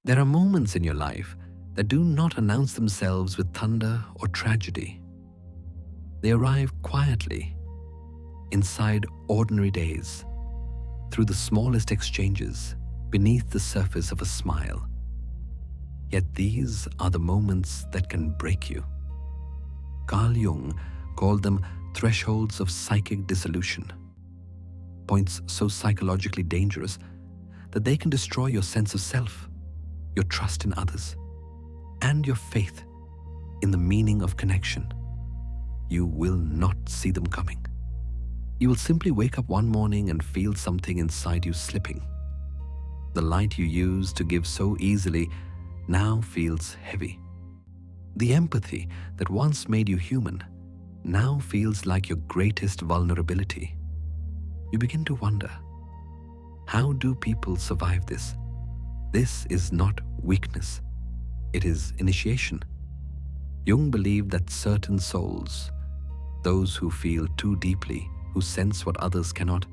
There are moments in your life that do not announce themselves with thunder or tragedy. They arrive quietly, inside ordinary days, through the smallest exchanges, beneath the surface of a smile. Yet these are the moments that can break you. Carl Jung called them thresholds of psychic dissolution, points so psychologically dangerous that they can destroy your sense of self, your trust in others, and your faith in the meaning of connection. You will not see them coming. You will simply wake up one morning and feel something inside you slipping. The light you used to give so easily now feels heavy. The empathy that once made you human now feels like your greatest vulnerability. You begin to wonder, how do people survive this? This is not weakness. It is initiation. Jung believed that certain souls, those who feel too deeply, who sense what others cannot,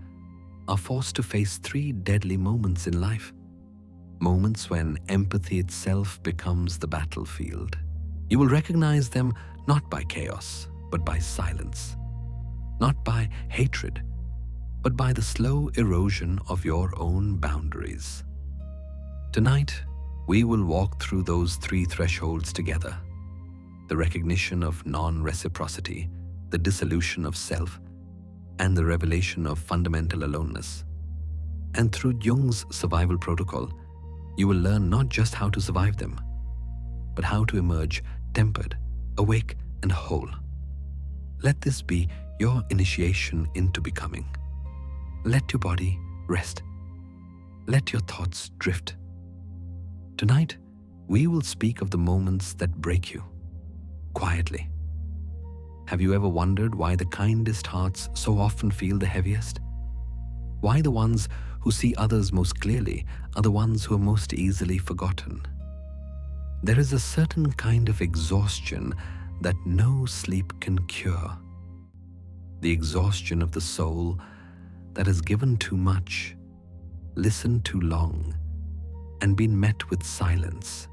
are forced to face 3 deadly moments in life. Moments when empathy itself becomes the battlefield. You will recognize them not by chaos, but by silence. Not by hatred, but by the slow erosion of your own boundaries. Tonight, we will walk through those 3 thresholds together. The recognition of non-reciprocity, the dissolution of self, and the revelation of fundamental aloneness. And through Jung's survival protocol, you will learn not just how to survive them, but how to emerge tempered, awake, and whole. Let this be your initiation into becoming. Let your body rest. Let your thoughts drift. Tonight, we will speak of the moments that break you, quietly. Have you ever wondered why the kindest hearts so often feel the heaviest? Why the ones who see others most clearly are the ones who are most easily forgotten? There is a certain kind of exhaustion that no sleep can cure. The exhaustion of the soul that has given too much, listened too long, and been met with silence.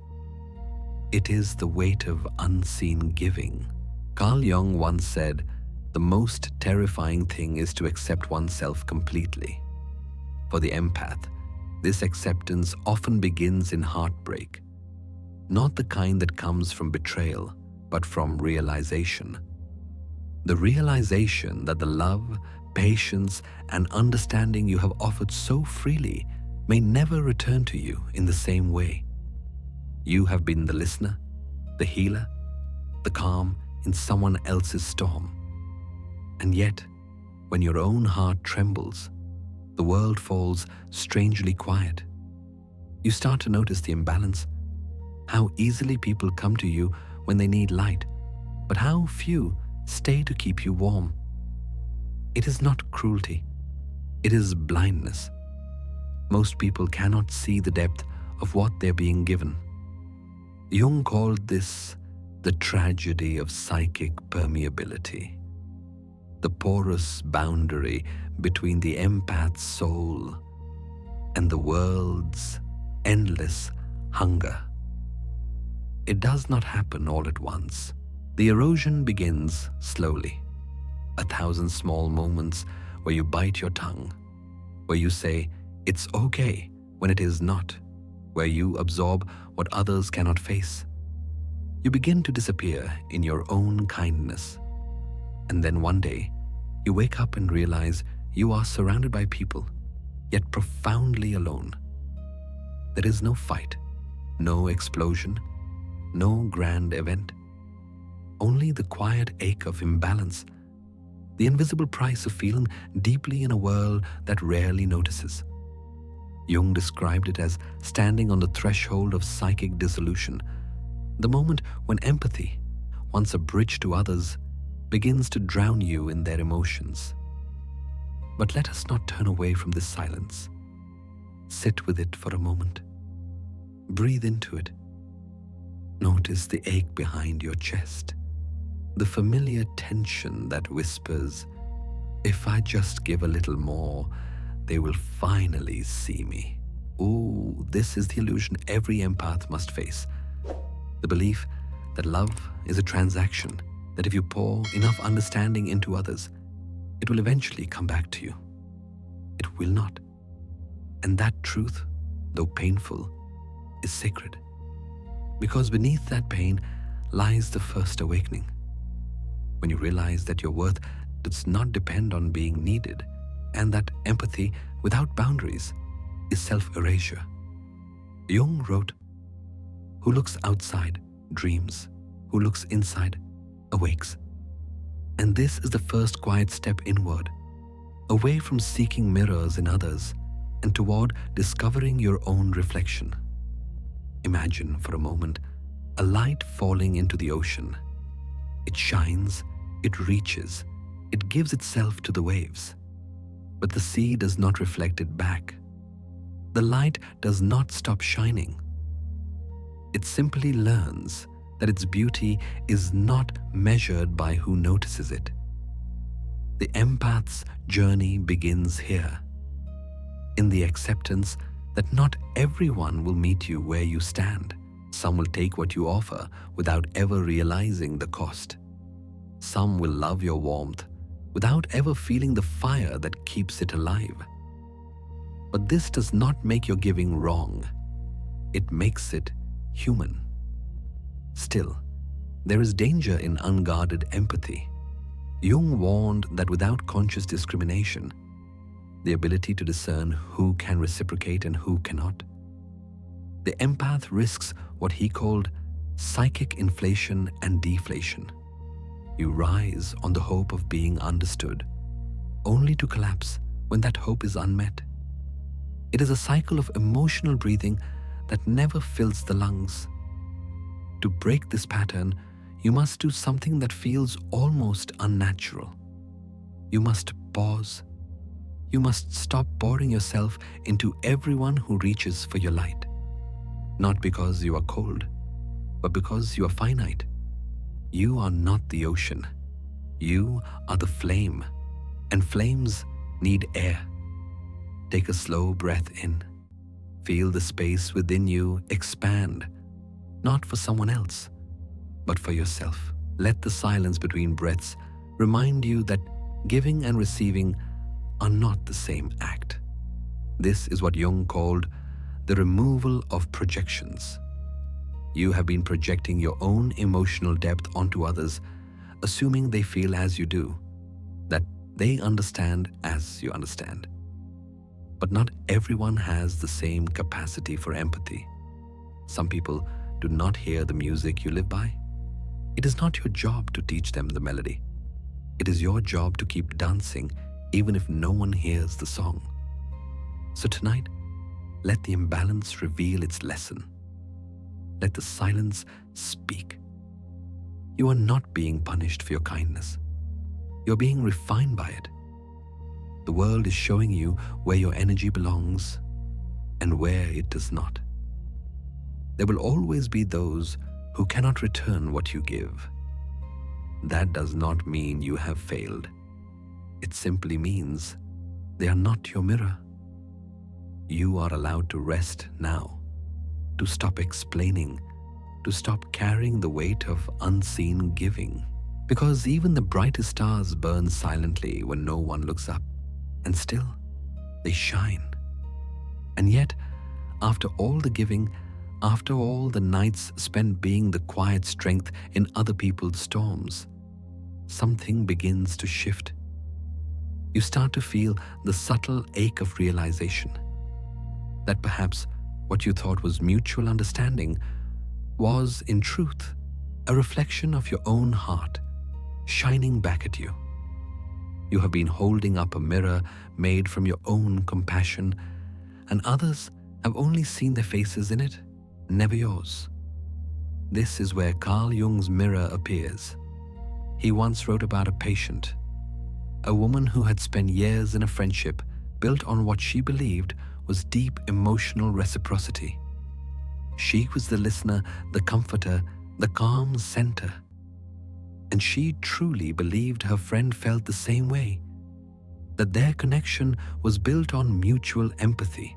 It is the weight of unseen giving. Carl Jung once said, "The most terrifying thing is to accept oneself completely." For the empath, this acceptance often begins in heartbreak, not the kind that comes from betrayal, but from realization. The realization that the love, patience, and understanding you have offered so freely may never return to you in the same way. You have been the listener, the healer, the calm in someone else's storm. And yet, when your own heart trembles, the world falls strangely quiet. You start to notice the imbalance, how easily people come to you when they need light, but how few stay to keep you warm. It is not cruelty, it is blindness. Most people cannot see the depth of what they're being given. Jung called this the tragedy of psychic permeability, the porous boundary between the empath's soul and the world's endless hunger. It does not happen all at once. The erosion begins slowly. 1,000 small moments where you bite your tongue, where you say, "It's okay," when it is not, where you absorb what others cannot face. You begin to disappear in your own kindness. And then one day, you wake up and realize you are surrounded by people, yet profoundly alone. There is no fight, no explosion, no grand event. Only the quiet ache of imbalance, the invisible price of feeling deeply in a world that rarely notices. Jung described it as standing on the threshold of psychic dissolution, the moment when empathy, once a bridge to others, begins to drown you in their emotions. But let us not turn away from this silence. Sit with it for a moment. Breathe into it. Notice the ache behind your chest, the familiar tension that whispers, "If I just give a little more, they will finally see me." Oh, this is the illusion every empath must face. The belief that love is a transaction, that if you pour enough understanding into others, it will eventually come back to you. It will not. And that truth, though painful, is sacred. Because beneath that pain lies the first awakening. When you realize that your worth does not depend on being needed, and that empathy without boundaries is self-erasure. Jung wrote, "Who looks outside dreams, who looks inside awakes." And this is the first quiet step inward, away from seeking mirrors in others and toward discovering your own reflection. Imagine for a moment a light falling into the ocean. It shines, it reaches, it gives itself to the waves. But the sea does not reflect it back. The light does not stop shining. It simply learns that its beauty is not measured by who notices it. The empath's journey begins here, in the acceptance that not everyone will meet you where you stand. Some will take what you offer without ever realizing the cost. Some will love your warmth without ever feeling the fire that keeps it alive. But this does not make your giving wrong. It makes it human. Still, there is danger in unguarded empathy. Jung warned that without conscious discrimination, the ability to discern who can reciprocate and who cannot, the empath risks what he called psychic inflation and deflation. You rise on the hope of being understood, only to collapse when that hope is unmet. It is a cycle of emotional breathing that never fills the lungs. To break this pattern, you must do something that feels almost unnatural. You must pause. You must stop pouring yourself into everyone who reaches for your light. Not because you are cold, but because you are finite. You are not the ocean. You are the flame, and flames need air. Take a slow breath in. Feel the space within you expand, not for someone else, but for yourself. Let the silence between breaths remind you that giving and receiving are not the same act. This is what Jung called the removal of projections. You have been projecting your own emotional depth onto others, assuming they feel as you do, that they understand as you understand. But not everyone has the same capacity for empathy. Some people do not hear the music you live by. It is not your job to teach them the melody. It is your job to keep dancing even if no one hears the song. So tonight, let the imbalance reveal its lesson. Let the silence speak. You are not being punished for your kindness. You're being refined by it. The world is showing you where your energy belongs and where it does not. There will always be those who cannot return what you give. That does not mean you have failed. It simply means they are not your mirror. You are allowed to rest now, to stop explaining, to stop carrying the weight of unseen giving. Because even the brightest stars burn silently when no one looks up, and still they shine. And yet, after all the giving, after all the nights spent being the quiet strength in other people's storms, something begins to shift. You start to feel the subtle ache of realization that perhaps what you thought was mutual understanding was, in truth, a reflection of your own heart shining back at you. You have been holding up a mirror made from your own compassion, and others have only seen their faces in it, never yours. This is where Carl Jung's mirror appears. He once wrote about a patient, a woman who had spent years in a friendship built on what she believed was deep emotional reciprocity. She was the listener, the comforter, the calm center. And she truly believed her friend felt the same way, that their connection was built on mutual empathy.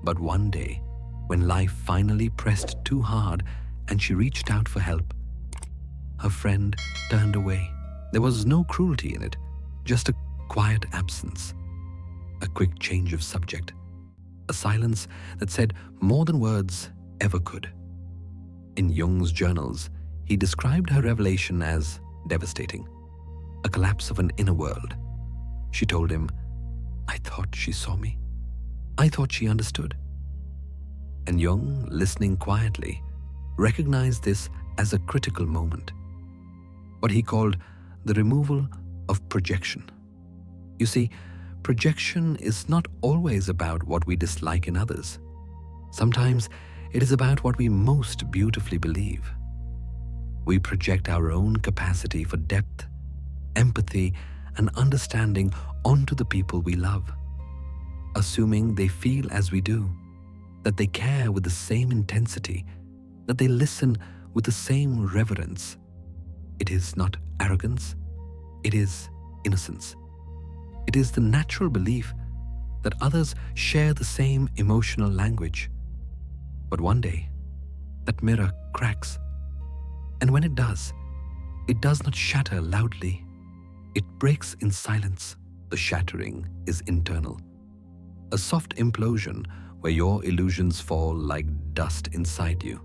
But one day, when life finally pressed too hard and she reached out for help, her friend turned away. There was no cruelty in it, just a quiet absence, a quick change of subject, a silence that said more than words ever could. In Jung's journals, he described her revelation as devastating, a collapse of an inner world. She told him, "I thought she saw me. I thought she understood." And Jung, listening quietly, recognized this as a critical moment, what he called the removal of projection. You see, projection is not always about what we dislike in others. Sometimes it is about what we most beautifully believe. We project our own capacity for depth, empathy, and understanding onto the people we love, assuming they feel as we do, that they care with the same intensity, that they listen with the same reverence. It is not arrogance, it is innocence. It is the natural belief that others share the same emotional language. But one day, that mirror cracks. And when it does not shatter loudly. It breaks in silence. The shattering is internal. A soft implosion where your illusions fall like dust inside you.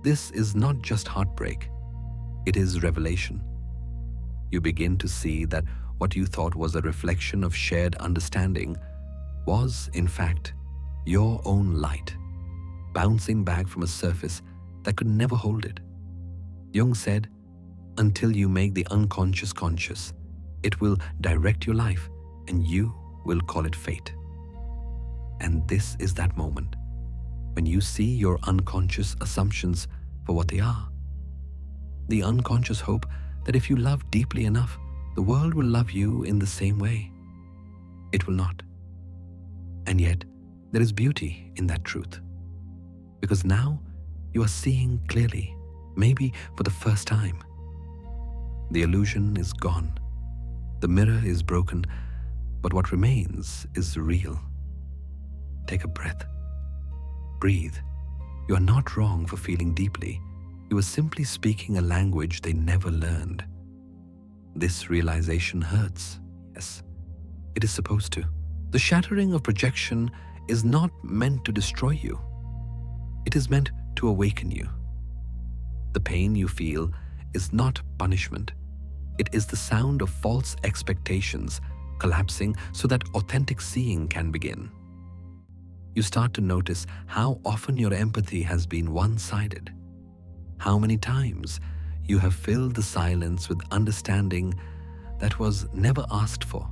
This is not just heartbreak. It is revelation. You begin to see that what you thought was a reflection of shared understanding was, in fact, your own light, bouncing back from a surface that could never hold it. Jung said, "Until you make the unconscious conscious, it will direct your life and you will call it fate." And this is that moment when you see your unconscious assumptions for what they are. The unconscious hope that if you love deeply enough, the world will love you in the same way. It will not. And yet, there is beauty in that truth. Because now you are seeing clearly, maybe for the first time. The illusion is gone. The mirror is broken, but what remains is real. Take a breath. Breathe. You are not wrong for feeling deeply. You are simply speaking a language they never learned. This realization hurts. Yes, it is supposed to. The shattering of projection is not meant to destroy you. It is meant to awaken you. The pain you feel is not punishment. It is the sound of false expectations collapsing so that authentic seeing can begin. You start to notice how often your empathy has been one-sided. How many times you have filled the silence with understanding that was never asked for,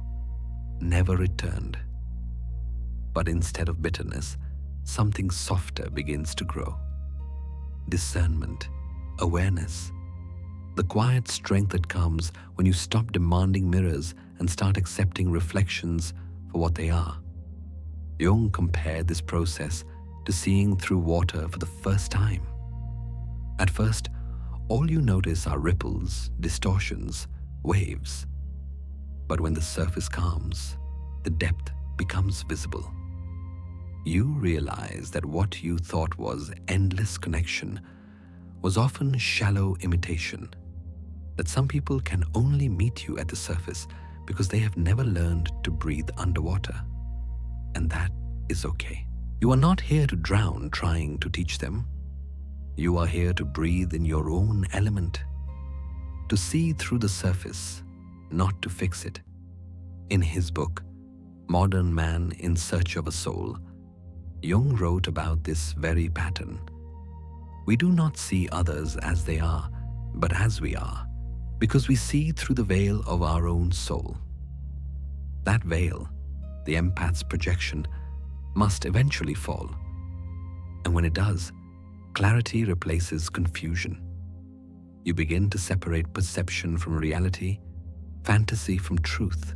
never returned. But instead of bitterness, something softer begins to grow. Discernment, awareness, the quiet strength that comes when you stop demanding mirrors and start accepting reflections for what they are. Jung compared this process to seeing through water for the first time. At first, all you notice are ripples, distortions, waves. But when the surface calms, the depth becomes visible. You realize that what you thought was endless connection was often shallow imitation, that some people can only meet you at the surface because they have never learned to breathe underwater. And that is okay. You are not here to drown trying to teach them. You are here to breathe in your own element, to see through the surface, not to fix it. In his book, Modern Man in Search of a Soul, Jung wrote about this very pattern. We do not see others as they are, but as we are, because we see through the veil of our own soul. That veil, the empath's projection, must eventually fall. And when it does, clarity replaces confusion. You begin to separate perception from reality, fantasy from truth,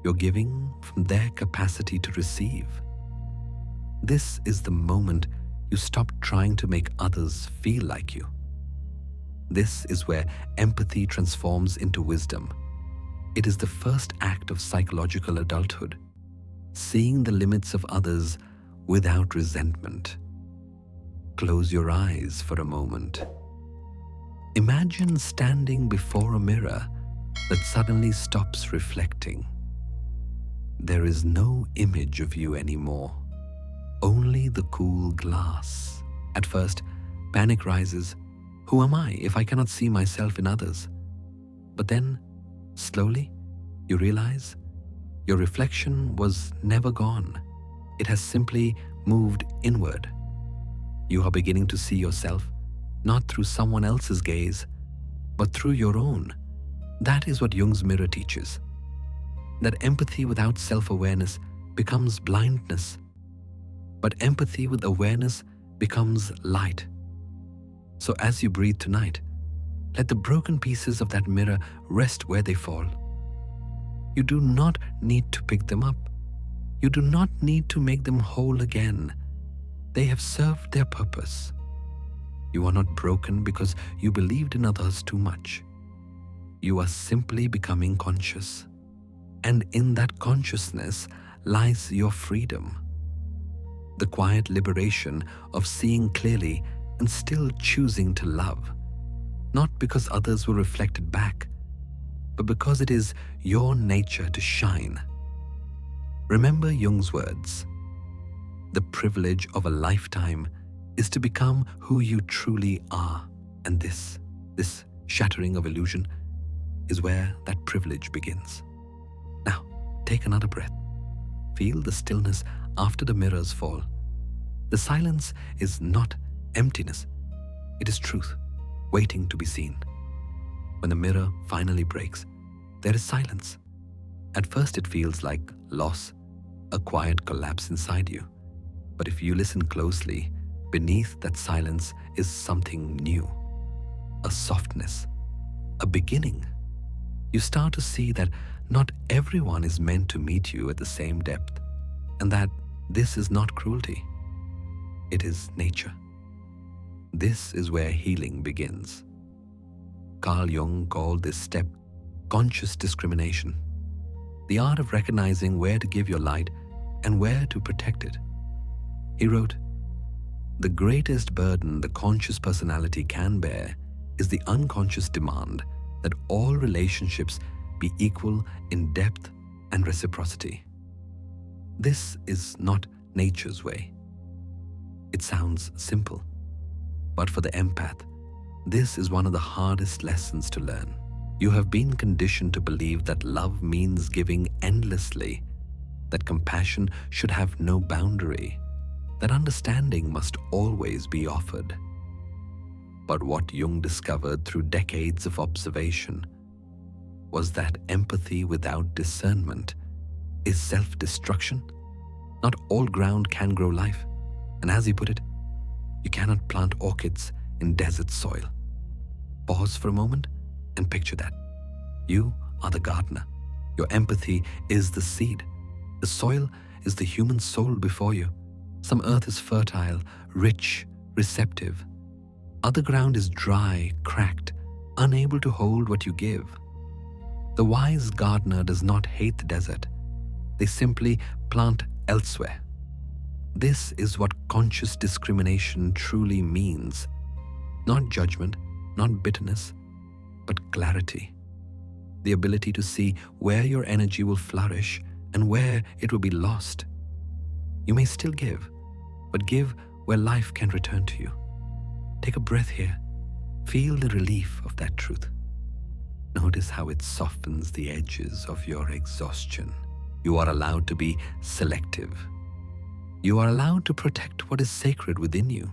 your giving from their capacity to receive. This is the moment you stop trying to make others feel like you. This is where empathy transforms into wisdom. It is the first act of psychological adulthood, seeing the limits of others without resentment. Close your eyes for a moment. Imagine standing before a mirror that suddenly stops reflecting. There is no image of you anymore, only the cool glass. At first, panic rises. Who am I if I cannot see myself in others? But then, slowly, you realize your reflection was never gone. It has simply moved inward. You are beginning to see yourself, not through someone else's gaze, but through your own. That is what Jung's mirror teaches. That empathy without self-awareness becomes blindness, but empathy with awareness becomes light. So as you breathe tonight, let the broken pieces of that mirror rest where they fall. You do not need to pick them up. You do not need to make them whole again. They have served their purpose. You are not broken because you believed in others too much. You are simply becoming conscious. And in that consciousness lies your freedom. The quiet liberation of seeing clearly and still choosing to love, not because others were reflected back, but because it is your nature to shine. Remember Jung's words. The privilege of a lifetime is to become who you truly are. And this shattering of illusion is where that privilege begins. Now, take another breath. Feel the stillness after the mirrors fall. The silence is not emptiness. It is truth, waiting to be seen. When the mirror finally breaks, there is silence. At first it feels like loss, a quiet collapse inside you. But if you listen closely, beneath that silence is something new. A softness, a beginning. You start to see that not everyone is meant to meet you at the same depth, and that this is not cruelty. It is nature. This is where healing begins. Carl Jung called this step conscious discrimination, the art of recognizing where to give your light and where to protect it. He wrote, "The greatest burden the conscious personality can bear is the unconscious demand that all relationships be equal in depth and reciprocity." This is not nature's way. It sounds simple, but for the empath, this is one of the hardest lessons to learn. You have been conditioned to believe that love means giving endlessly, that compassion should have no boundary, that understanding must always be offered. But what Jung discovered through decades of observation was that empathy without discernment is self-destruction. Not all ground can grow life, and as he put it, you cannot plant orchids in desert soil. Pause for a moment and picture that. You are the gardener. Your empathy is the seed. The soil is the human soul before you. Some earth is fertile, rich, receptive. Other ground is dry, cracked, unable to hold what you give. The wise gardener does not hate the desert. They simply plant elsewhere. This is what conscious discrimination truly means. Not judgment, not bitterness, but clarity. The ability to see where your energy will flourish and where it will be lost. You may still give, but give where life can return to you. Take a breath here. Feel the relief of that truth. Notice how it softens the edges of your exhaustion. You are allowed to be selective. You are allowed to protect what is sacred within you.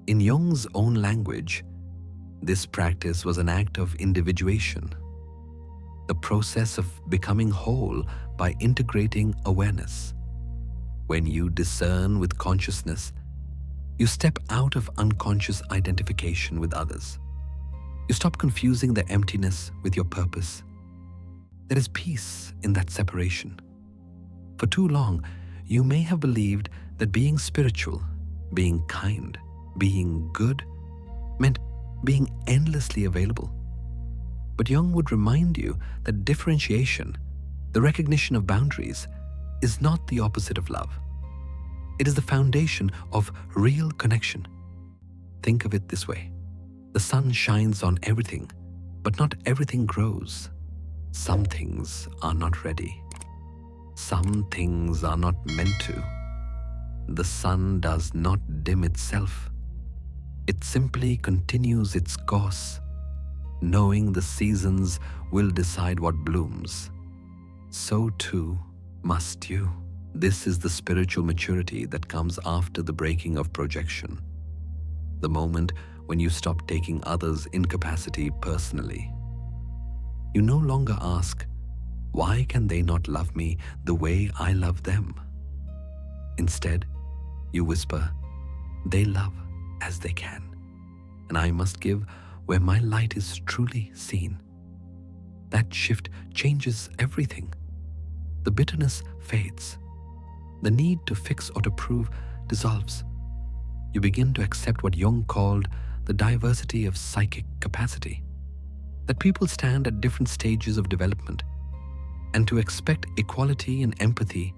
In Jung's own language, this practice was an act of individuation, the process of becoming whole by integrating awareness. When you discern with consciousness, you step out of unconscious identification with others. You stop confusing the emptiness with your purpose. There is peace in that separation. For too long, you may have believed that being spiritual, being kind, being good, meant being endlessly available. But Jung would remind you that differentiation, the recognition of boundaries, is not the opposite of love. It is the foundation of real connection. Think of it this way. The sun shines on everything, but not everything grows. Some things are not ready. Some things are not meant to. The sun does not dim itself. It simply continues its course, knowing the seasons will decide what blooms. So too must you. This is the spiritual maturity that comes after the breaking of projection. The moment when you stop taking others' incapacity personally. You no longer ask, why can they not love me the way I love them? Instead, you whisper, they love as they can, and I must give where my light is truly seen. That shift changes everything. The bitterness fades. The need to fix or to prove dissolves. You begin to accept what Jung called the diversity of psychic capacity, that people stand at different stages of development, and to expect equality and empathy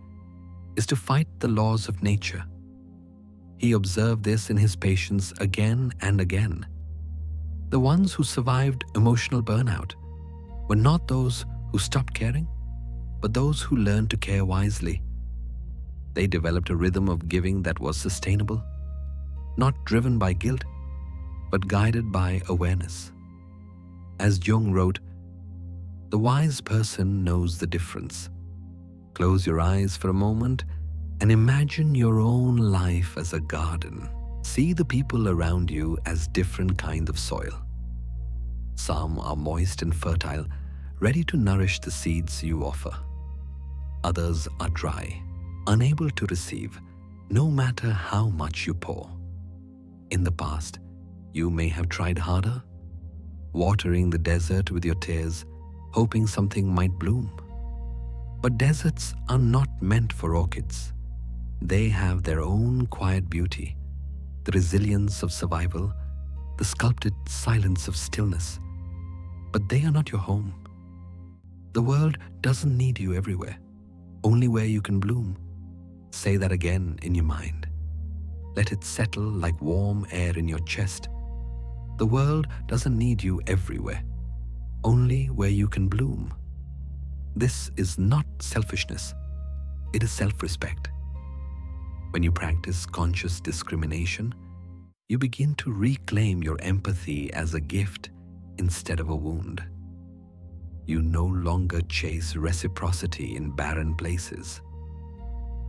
is to fight the laws of nature. He observed this in his patients again and again. The ones who survived emotional burnout were not those who stopped caring, but those who learned to care wisely. They developed a rhythm of giving that was sustainable, not driven by guilt, but guided by awareness. As Jung wrote, the wise person knows the difference. Close your eyes for a moment and imagine your own life as a garden. See the people around you as different kinds of soil. Some are moist and fertile, ready to nourish the seeds you offer. Others are dry, unable to receive, no matter how much you pour. In the past, you may have tried harder, watering the desert with your tears, hoping something might bloom. But deserts are not meant for orchids. They have their own quiet beauty, the resilience of survival, the sculpted silence of stillness. But they are not your home. The world doesn't need you everywhere, only where you can bloom. Say that again in your mind. Let it settle like warm air in your chest. The world doesn't need you everywhere, only where you can bloom. This is not selfishness. It is self-respect. When you practice conscious discrimination, you begin to reclaim your empathy as a gift instead of a wound. You no longer chase reciprocity in barren places.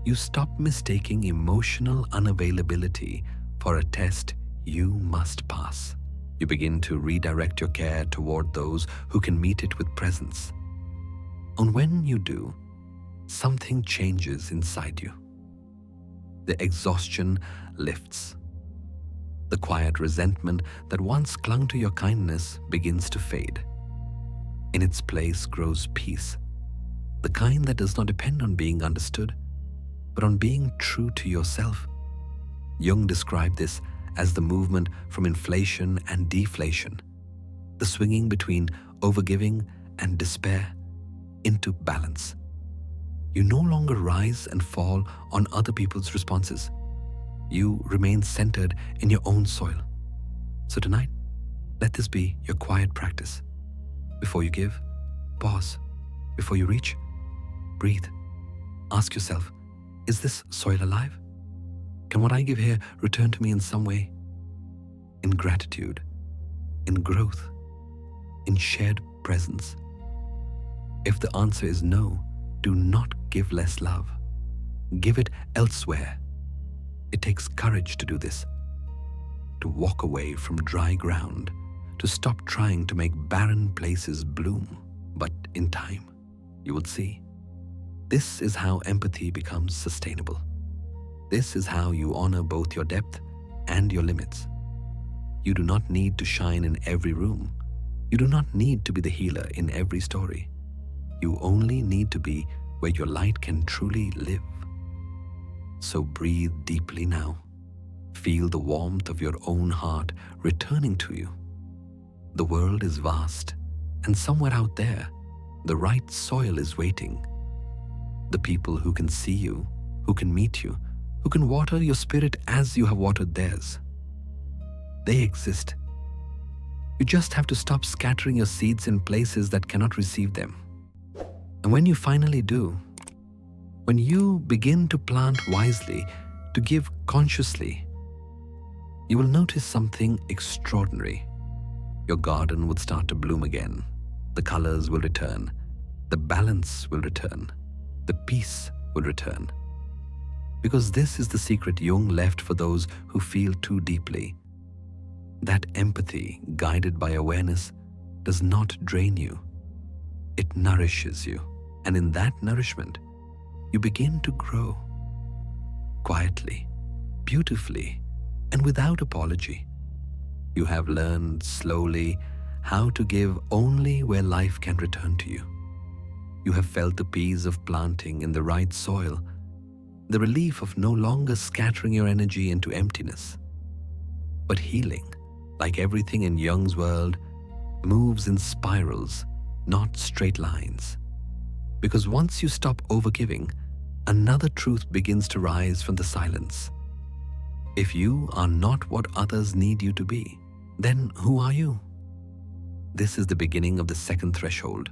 You stop mistaking emotional unavailability for a test you must pass. You begin to redirect your care toward those who can meet it with presence. And when you do, something changes inside you. The exhaustion lifts. The quiet resentment that once clung to your kindness begins to fade. In its place grows peace, the kind that does not depend on being understood, but on being true to yourself. Jung described this as the movement from inflation and deflation, the swinging between overgiving and despair into balance. You no longer rise and fall on other people's responses. You remain centered in your own soil. So tonight, let this be your quiet practice. Before you give, pause. Before you reach, breathe. Ask yourself, is this soil alive? Can what I give here return to me in some way? In gratitude, in growth, in shared presence? If the answer is no, do not give less love. Give it elsewhere. It takes courage to do this, to walk away from dry ground, to stop trying to make barren places bloom. But in time, you will see. This is how empathy becomes sustainable. This is how you honor both your depth and your limits. You do not need to shine in every room. You do not need to be the healer in every story. You only need to be where your light can truly live. So breathe deeply now. Feel the warmth of your own heart returning to you. The world is vast, and somewhere out there, the right soil is waiting. The people who can see you, who can meet you, who can water your spirit as you have watered theirs. They exist. You just have to stop scattering your seeds in places that cannot receive them. And when you finally do, when you begin to plant wisely, to give consciously, you will notice something extraordinary. Your garden would start to bloom again. The colors will return. The balance will return. The peace will return. Because this is the secret Jung left for those who feel too deeply. That empathy, guided by awareness, does not drain you. It nourishes you. And in that nourishment, you begin to grow. Quietly, beautifully, and without apology. You have learned slowly how to give only where life can return to you. You have felt the peace of planting in the right soil, the relief of no longer scattering your energy into emptiness. But healing, like everything in Jung's world, moves in spirals, not straight lines. Because once you stop overgiving, another truth begins to rise from the silence. If you are not what others need you to be, then who are you? This is the beginning of the second threshold,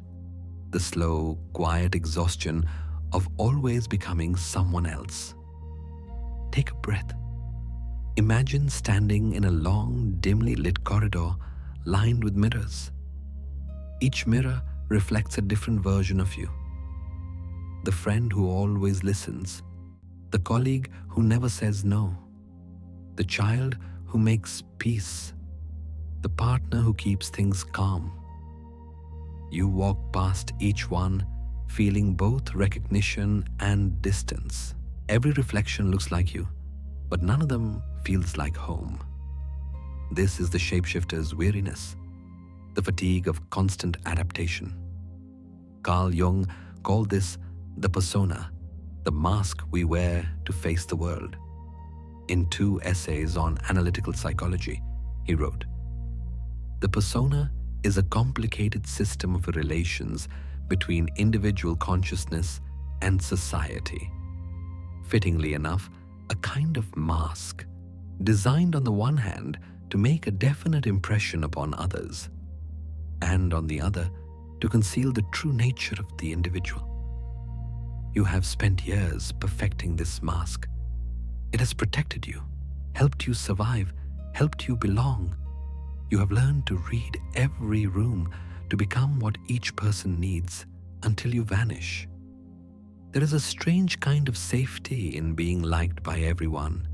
the slow, quiet exhaustion of always becoming someone else. Take a breath. Imagine standing in a long, dimly lit corridor lined with mirrors. Each mirror reflects a different version of you. The friend who always listens, the colleague who never says no, the child who makes peace, the partner who keeps things calm. You walk past each one, feeling both recognition and distance. Every reflection looks like you, but none of them feels like home. This is the shapeshifter's weariness, the fatigue of constant adaptation. Carl Jung called this the persona, the mask we wear to face the world. In 2 essays on analytical psychology, he wrote, "The persona is a complicated system of relations between individual consciousness and society. Fittingly enough, a kind of mask, designed on the one hand to make a definite impression upon others, and on the other to conceal the true nature of the individual. You have spent years perfecting this mask. It has protected you, helped you survive, helped you belong. You have learned to read every room, to become what each person needs until you vanish. There is a strange kind of safety in being liked by everyone.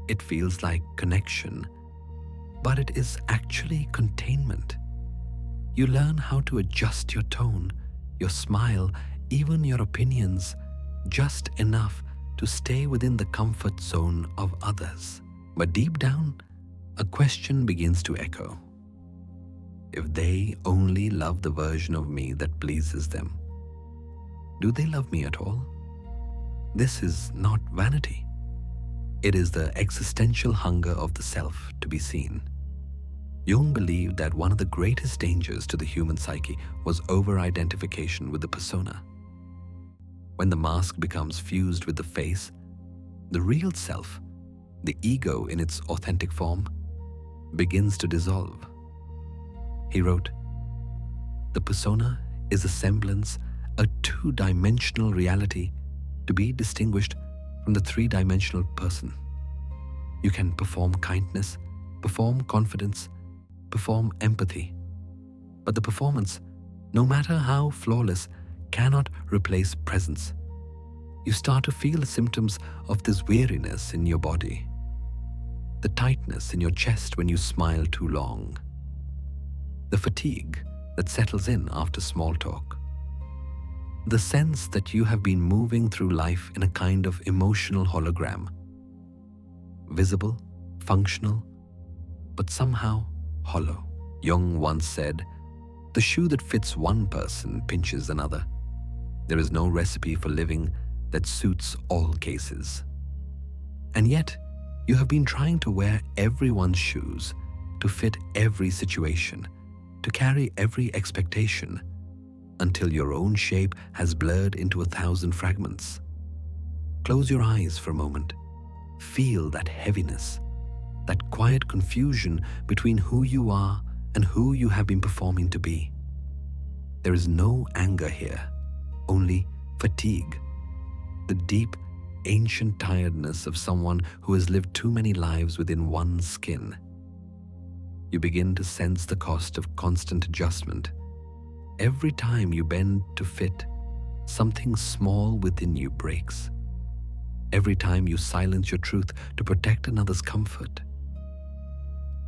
It feels like connection, but it is actually containment. You learn how to adjust your tone, your smile, even your opinions, just enough to stay within the comfort zone of others. But deep down, a question begins to echo. If they only love the version of me that pleases them, do they love me at all? This is not vanity. It is the existential hunger of the self to be seen. Jung believed that one of the greatest dangers to the human psyche was over-identification with the persona. When the mask becomes fused with the face, the real self, the ego in its authentic form, begins to dissolve. He wrote, "The persona is a semblance, a two-dimensional reality to be distinguished from the three-dimensional person. You can perform kindness, perform confidence, perform empathy. But the performance, no matter how flawless, cannot replace presence. You start to feel the symptoms of this weariness in your body, the tightness in your chest when you smile too long, the fatigue that settles in after small talk, the sense that you have been moving through life in a kind of emotional hologram, visible, functional, but somehow hollow." Jung once said, "The shoe that fits one person pinches another. There is no recipe for living that suits all cases. And yet, you have been trying to wear everyone's shoes, to fit every situation, to carry every expectation, until your own shape has blurred into 1,000 fragments. Close your eyes for a moment Feel that heaviness, that quiet confusion between who you are and who you have been performing to be. There is no anger here, only fatigue, the deep, ancient tiredness of someone who has lived too many lives within one skin. You begin to sense the cost of constant adjustment. Every time you bend to fit, something small within you breaks. Every time you silence your truth to protect another's comfort,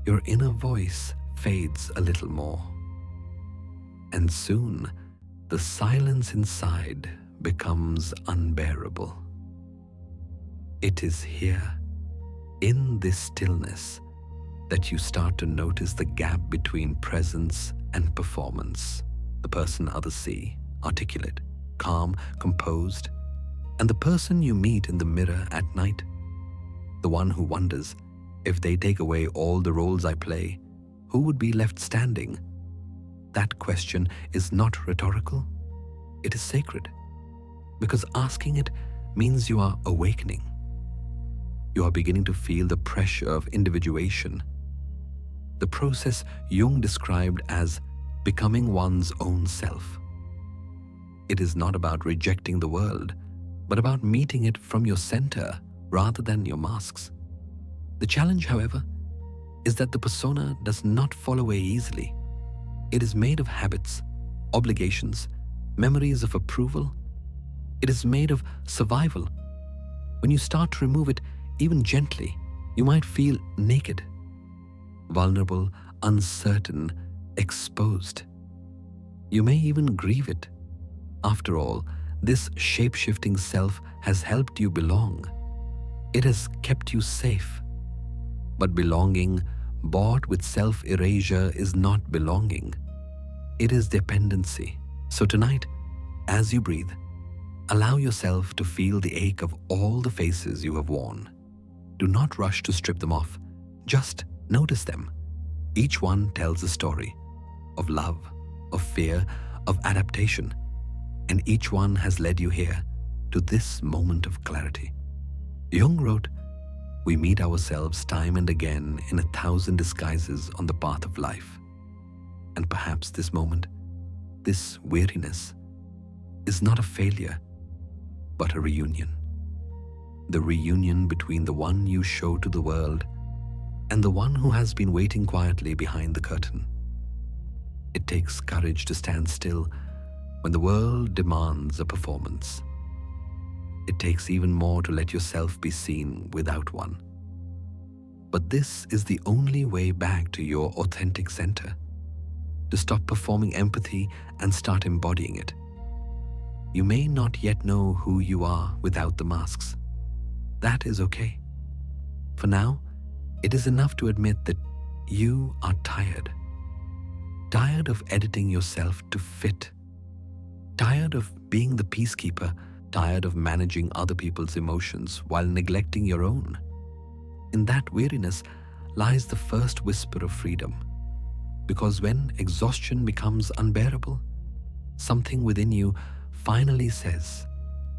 your inner voice fades a little more. And soon, the silence inside becomes unbearable. It is here, in this stillness, that you start to notice the gap between presence and performance. The person others see, articulate, calm, composed, and the person you meet in the mirror at night, the one who wonders, if they take away all the roles I play, who would be left standing? That question is not rhetorical, it is sacred, because asking it means you are awakening. You are beginning to feel the pressure of individuation, the process Jung described as becoming one's own self. It is not about rejecting the world, but about meeting it from your center rather than your masks. The challenge, however, is that the persona does not fall away easily. It is made of habits, obligations, memories of approval. It is made of survival. When you start to remove it, even gently, you might feel naked, vulnerable, uncertain, exposed. You may even grieve it. After all, this shape-shifting self has helped you belong. It has kept you safe. But belonging bought with self-erasure is not belonging. It is dependency. So tonight, as you breathe, allow yourself to feel the ache of all the faces you have worn. Do not rush to strip them off. Just notice them. Each one tells a story of love, of fear, of adaptation, and each one has led you here to this moment of clarity. Jung wrote, "We meet ourselves time and again in 1,000 disguises on the path of life. And perhaps this moment, this weariness, is not a failure, but a reunion. The reunion between the one you show to the world and the one who has been waiting quietly behind the curtain. It takes courage to stand still when the world demands a performance. It takes even more to let yourself be seen without one. But this is the only way back to your authentic center, to stop performing empathy and start embodying it. You may not yet know who you are without the masks. That is okay. For now, it is enough to admit that you are tired. Tired of editing yourself to fit. Tired of being the peacekeeper, tired of managing other people's emotions while neglecting your own. In that weariness lies the first whisper of freedom. Because when exhaustion becomes unbearable, something within you finally says,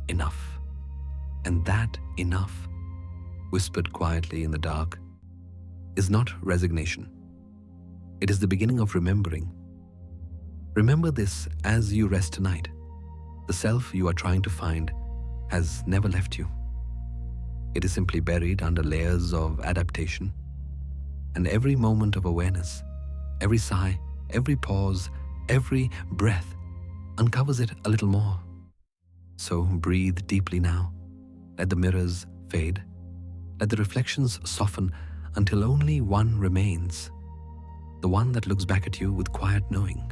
enough. And that enough, whispered quietly in the dark, is not resignation. It is the beginning of remembering. Remember this as you rest tonight. The self you are trying to find has never left you. It is simply buried under layers of adaptation. And every moment of awareness, every sigh, every pause, every breath uncovers it a little more. So breathe deeply now. Let the mirrors fade. Let the reflections soften until only one remains. The one that looks back at you with quiet knowing.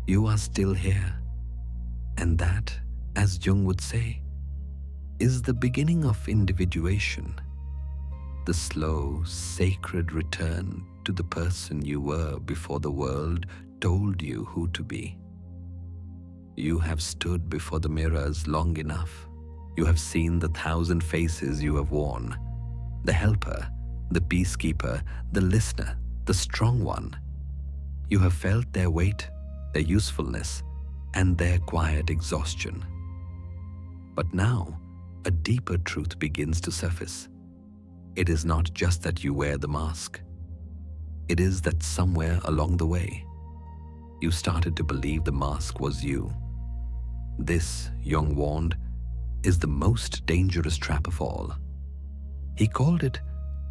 You are still here. And that, as Jung would say, is the beginning of individuation. The slow, sacred return to the person you were before the world told you who to be. You have stood before the mirrors long enough. You have seen the 1,000 faces you have worn. The helper, the peacekeeper, the listener, the strong one. You have felt their weight, their usefulness, and their quiet exhaustion. But now, a deeper truth begins to surface. It is not just that you wear the mask. It is that somewhere along the way, you started to believe the mask was you. This, Jung warned, is the most dangerous trap of all. He called it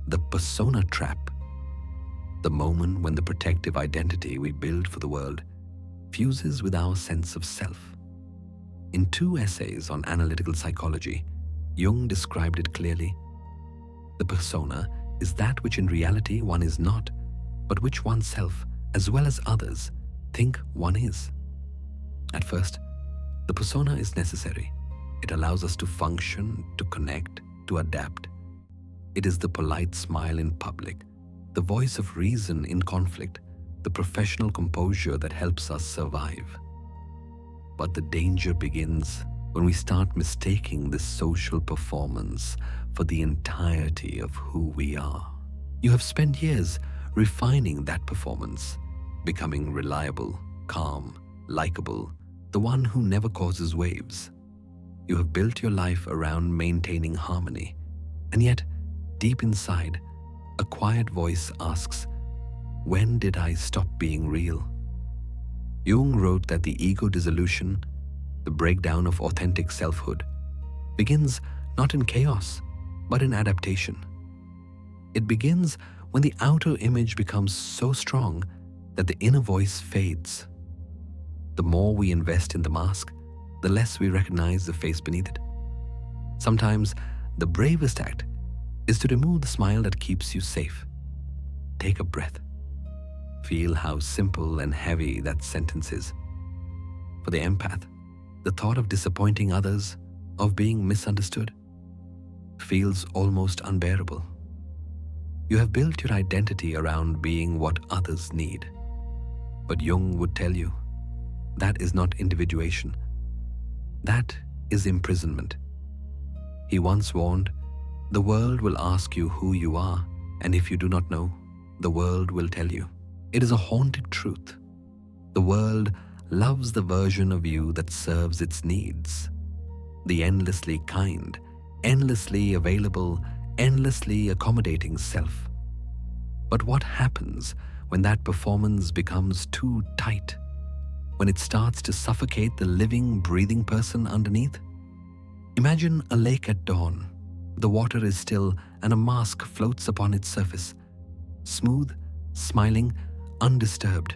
the persona trap, the moment when the protective identity we build for the world fuses with our sense of self. In 2 essays on analytical psychology, Jung described it clearly. The persona is that which in reality one is not, but which oneself, as well as others, think one is. At first, the persona is necessary. It allows us to function, to connect, to adapt. It is the polite smile in public, the voice of reason in conflict, the professional composure that helps us survive. But the danger begins when we start mistaking this social performance for the entirety of who we are. You have spent years refining that performance, becoming reliable, calm, likable, the one who never causes waves. You have built your life around maintaining harmony, and yet, deep inside, a quiet voice asks, when did I stop being real? Jung wrote that the ego dissolution, the breakdown of authentic selfhood, begins not in chaos, but in adaptation. It begins when the outer image becomes so strong that the inner voice fades. The more we invest in the mask, the less we recognize the face beneath it. Sometimes the bravest act is to remove the smile that keeps you safe. Take a breath. Feel how simple and heavy that sentence is. For the empath, the thought of disappointing others, of being misunderstood, feels almost unbearable. You have built your identity around being what others need. But Jung would tell you, that is not individuation. That is imprisonment. He once warned, the world will ask you who you are, and if you do not know, the world will tell you. It is a haunted truth. The world loves the version of you that serves its needs. The endlessly kind, endlessly available, endlessly accommodating self. But what happens when that performance becomes too tight? When it starts to suffocate the living, breathing person underneath? Imagine a lake at dawn. The water is still and a mask floats upon its surface, smooth, smiling, undisturbed.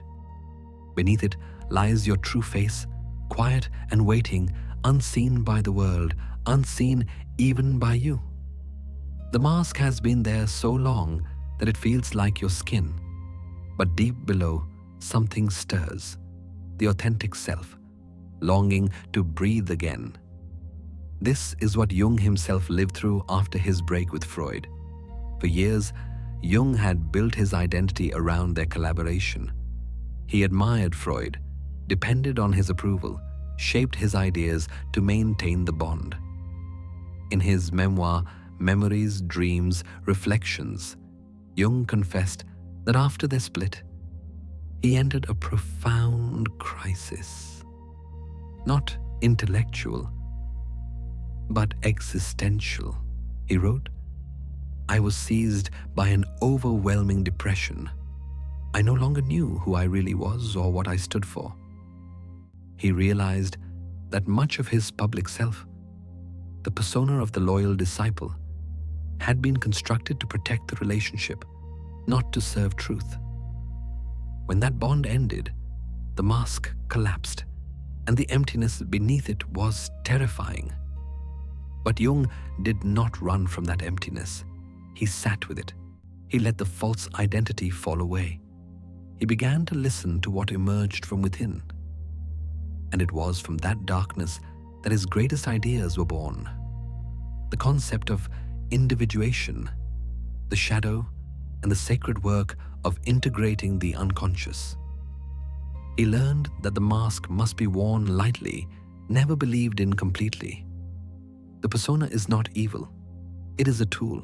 Beneath it lies your true face, quiet and waiting, unseen by the world, unseen even by you. The mask has been there so long that it feels like your skin, but deep below, something stirs, the authentic self, longing to breathe again. This is what Jung himself lived through after his break with Freud. For years, Jung had built his identity around their collaboration. He admired Freud, depended on his approval, shaped his ideas to maintain the bond. In his memoir, Memories, Dreams, Reflections, Jung confessed that after their split, he entered a profound crisis. Not intellectual, but existential. He wrote, I was seized by an overwhelming depression. I no longer knew who I really was or what I stood for. He realized that much of his public self, the persona of the loyal disciple, had been constructed to protect the relationship, not to serve truth. When that bond ended, the mask collapsed, and the emptiness beneath it was terrifying. But Jung did not run from that emptiness. He sat with it. He let the false identity fall away. He began to listen to what emerged from within. And it was from that darkness that his greatest ideas were born. The concept of individuation, the shadow, and the sacred work of integrating the unconscious. He learned that the mask must be worn lightly, never believed in completely. The persona is not evil. It is a tool.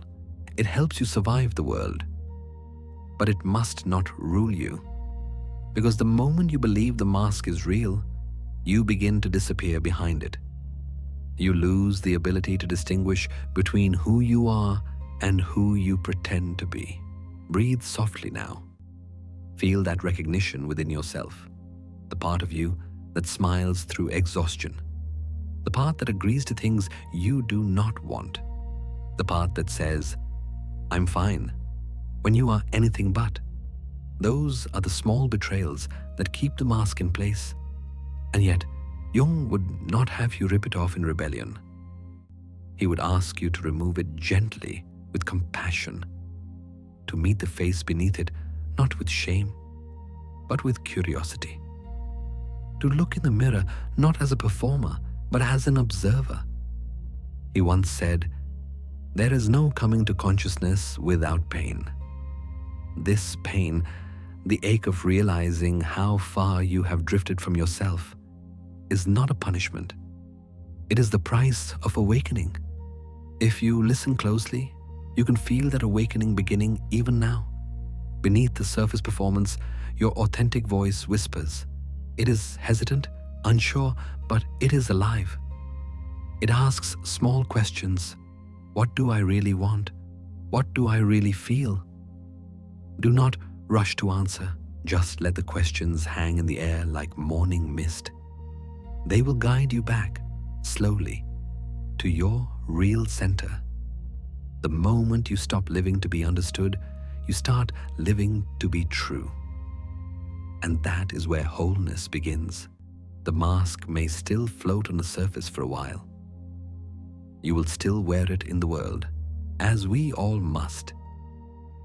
It helps you survive the world. But it must not rule you. Because the moment you believe the mask is real, you begin to disappear behind it. You lose the ability to distinguish between who you are and who you pretend to be. Breathe softly now. Feel that recognition within yourself, the part of you that smiles through exhaustion, the part that agrees to things you do not want, the part that says, "I'm fine," when you are anything but. Those are the small betrayals that keep the mask in place. And yet, Jung would not have you rip it off in rebellion. He would ask you to remove it gently, with compassion, to meet the face beneath it, not with shame, but with curiosity. To look in the mirror not as a performer, but as an observer. He once said, "There is no coming to consciousness without pain." This pain, the ache of realizing how far you have drifted from yourself, is not a punishment. It is the price of awakening. If you listen closely, you can feel that awakening beginning even now. Beneath the surface performance, your authentic voice whispers. It is hesitant, unsure, but it is alive. It asks small questions. What do I really want? What do I really feel? Do not rush to answer. Just let the questions hang in the air like morning mist. They will guide you back, slowly, to your real center. The moment you stop living to be understood, you start living to be true. And that is where wholeness begins. The mask may still float on the surface for a while. You will still wear it in the world, as we all must.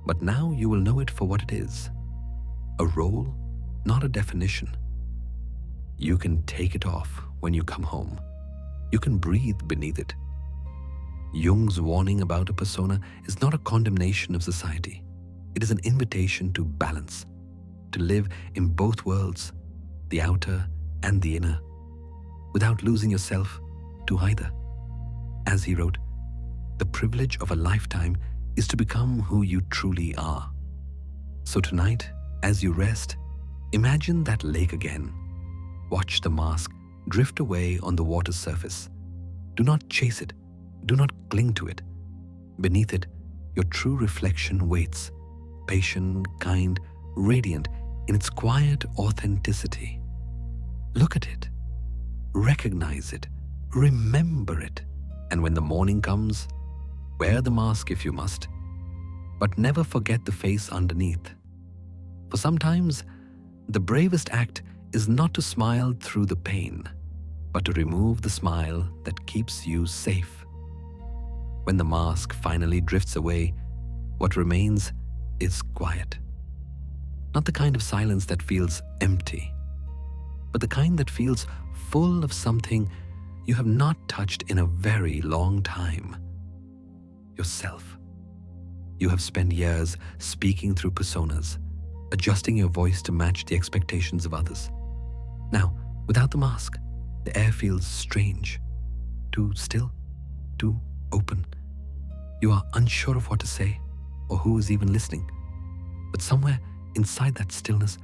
But now you will know it for what it is. A role, not a definition. You can take it off when you come home. You can breathe beneath it. Jung's warning about a persona is not a condemnation of society. It is an invitation to balance, to live in both worlds, the outer and the inner, without losing yourself to either. As he wrote, "The privilege of a lifetime is to become who you truly are." So tonight, as you rest, imagine that lake again. Watch the mask drift away on the water's surface. Do not chase it. Do not cling to it. Beneath it, your true reflection waits, patient, kind, radiant in its quiet authenticity. Look at it. Recognize it. Remember it. And when the morning comes, wear the mask if you must, but never forget the face underneath. For sometimes, the bravest act is not to smile through the pain, but to remove the smile that keeps you safe. When the mask finally drifts away, what remains is quiet. Not the kind of silence that feels empty, but the kind that feels full of something you have not touched in a very long time. Yourself. You have spent years speaking through personas, adjusting your voice to match the expectations of others. Now, without the mask, the air feels strange, too still, too open. You are unsure of what to say or who is even listening. But somewhere inside that stillness,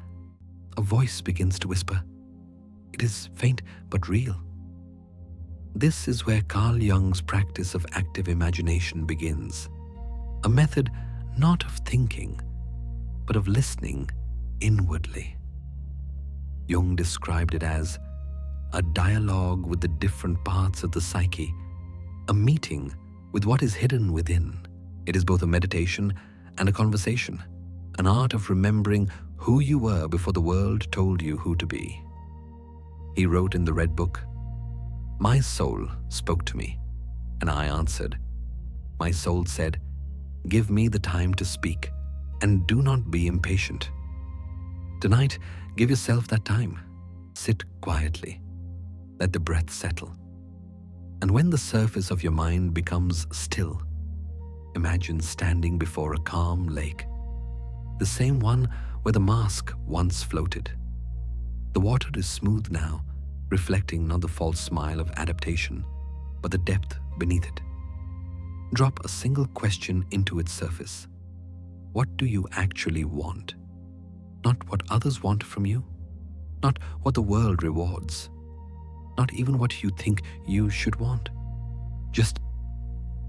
a voice begins to whisper. It is faint but real. This is where Carl Jung's practice of active imagination begins. A method not of thinking, but of listening inwardly. Jung described it as a dialogue with the different parts of the psyche, a meeting with what is hidden within. It is both a meditation and a conversation, an art of remembering who you were before the world told you who to be. He wrote in the Red Book, "My soul spoke to me, and I answered. My soul said, 'Give me the time to speak, and do not be impatient.' Tonight, give yourself that time. Sit quietly. Let the breath settle. And when the surface of your mind becomes still, imagine standing before a calm lake, the same one where the mask once floated. The water is smooth now, reflecting not the false smile of adaptation, but the depth beneath it. Drop a single question into its surface. What do you actually want? Not what others want from you, not what the world rewards, not even what you think you should want. Just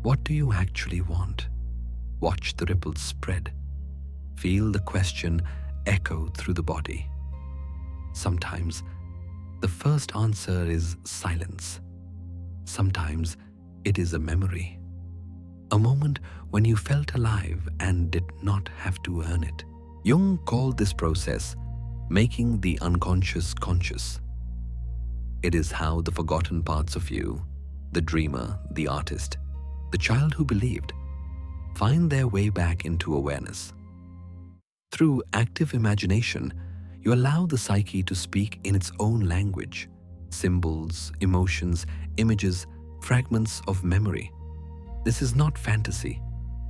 what do you actually want? Watch the ripples spread. Feel the question echo through the body. Sometimes the first answer is silence. Sometimes it is a memory. A moment when you felt alive and did not have to earn it. Jung called this process making the unconscious conscious. It is how the forgotten parts of you, the dreamer, the artist, the child who believed, find their way back into awareness. Through active imagination, you allow the psyche to speak in its own language, symbols, emotions, images, fragments of memory. This is not fantasy,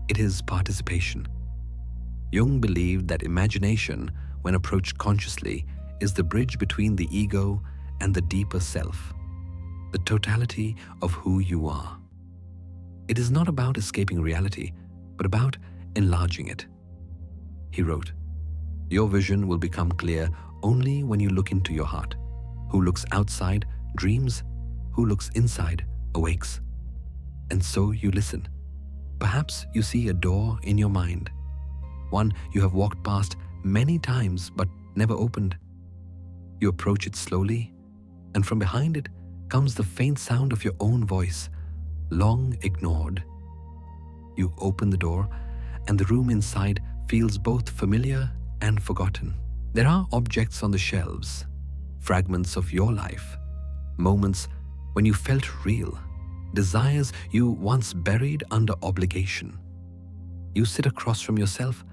it is participation. Jung believed that imagination, when approached consciously, is the bridge between the ego and the deeper self, the totality of who you are. It is not about escaping reality, but about enlarging it. He wrote, "Your vision will become clear only when you look into your heart. Who looks outside dreams, who looks inside awakes." And so you listen. Perhaps you see a door in your mind, one you have walked past many times but never opened. You approach it slowly, and from behind it comes the faint sound of your own voice, long ignored. You open the door, and the room inside feels both familiar and forgotten. There are objects on the shelves, fragments of your life, moments when you felt real, desires you once buried under obligation. You sit across from yourself,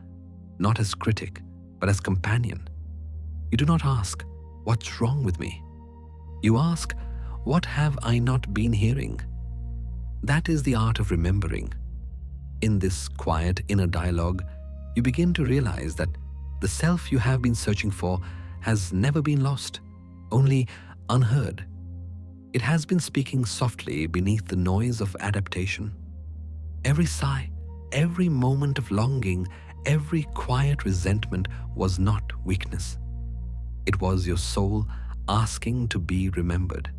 not as critic, but as companion. You do not ask, "What's wrong with me?" You ask, "What have I not been hearing?" That is the art of remembering. In this quiet inner dialogue, you begin to realize that the self you have been searching for has never been lost, only unheard. It has been speaking softly beneath the noise of adaptation. Every sigh, every moment of longing, every quiet resentment was not weakness. It was your soul asking to be remembered.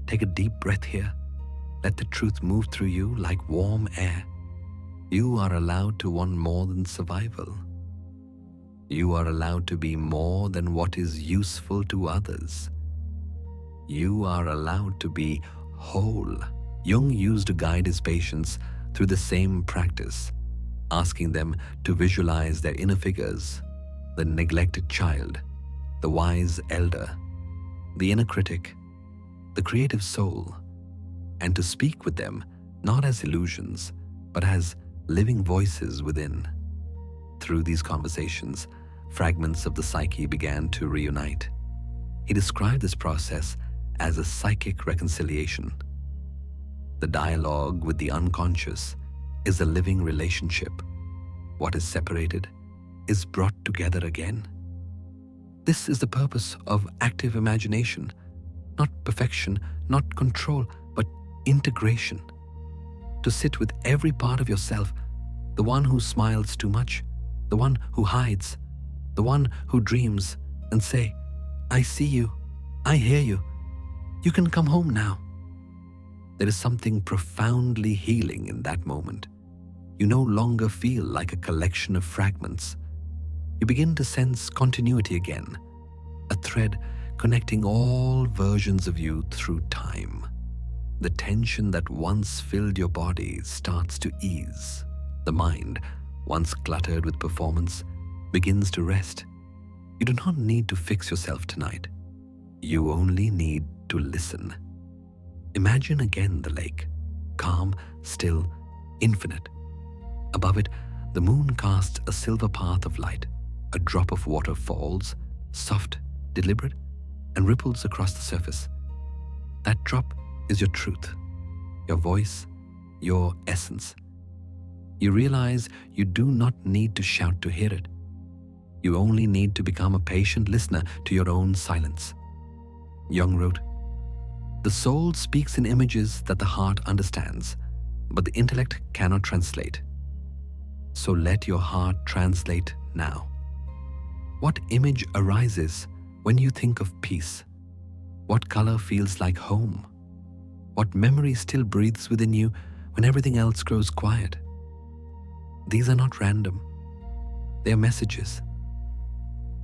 Take a deep breath here. Let the truth move through you like warm air. You are allowed to want more than survival. You are allowed to be more than what is useful to others. You are allowed to be whole. Jung used to guide his patients through the same practice, asking them to visualize their inner figures, the neglected child, the wise elder, the inner critic, the creative soul, and to speak with them not as illusions, but as living voices within. Through these conversations, fragments of the psyche began to reunite. He described this process as a psychic reconciliation. The dialogue with the unconscious is a living relationship. What is separated is brought together again. This is the purpose of active imagination, not perfection, not control, but integration. To sit with every part of yourself, the one who smiles too much, the one who hides, the one who dreams, and say, "I see you, I hear you, you can come home now." There is something profoundly healing in that moment. You no longer feel like a collection of fragments. You begin to sense continuity again, a thread connecting all versions of you through time. The tension that once filled your body starts to ease. The mind, once cluttered with performance, begins to rest. You do not need to fix yourself tonight. You only need to listen. Imagine again the lake, calm, still, infinite. Above it, the moon casts a silver path of light. A drop of water falls, soft, deliberate, and ripples across the surface. That drop is your truth, your voice, your essence. You realize you do not need to shout to hear it. You only need to become a patient listener to your own silence. Jung wrote, "The soul speaks in images that the heart understands, but the intellect cannot translate. So let your heart translate now." What image arises when you think of peace? What color feels like home? What memory still breathes within you when everything else grows quiet? These are not random. They are messages,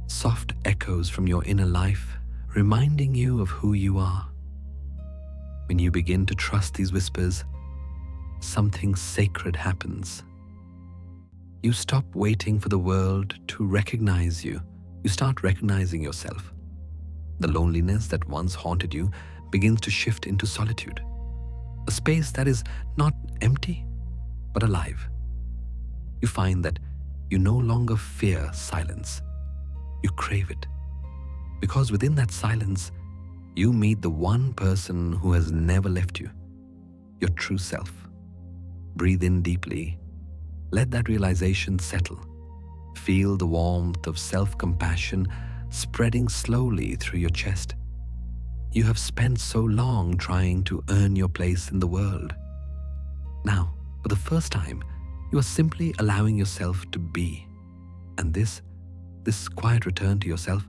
soft echoes from your inner life, reminding you of who you are. When you begin to trust these whispers, something sacred happens. You stop waiting for the world to recognize you. You start recognizing yourself. The loneliness that once haunted you begins to shift into solitude, a space that is not empty, but alive. You find that you no longer fear silence. You crave it, because within that silence, you meet the one person who has never left you, your true self. Breathe in deeply. Let that realization settle. Feel the warmth of self-compassion spreading slowly through your chest. You have spent so long trying to earn your place in the world. Now, for the first time, you are simply allowing yourself to be. And this quiet return to yourself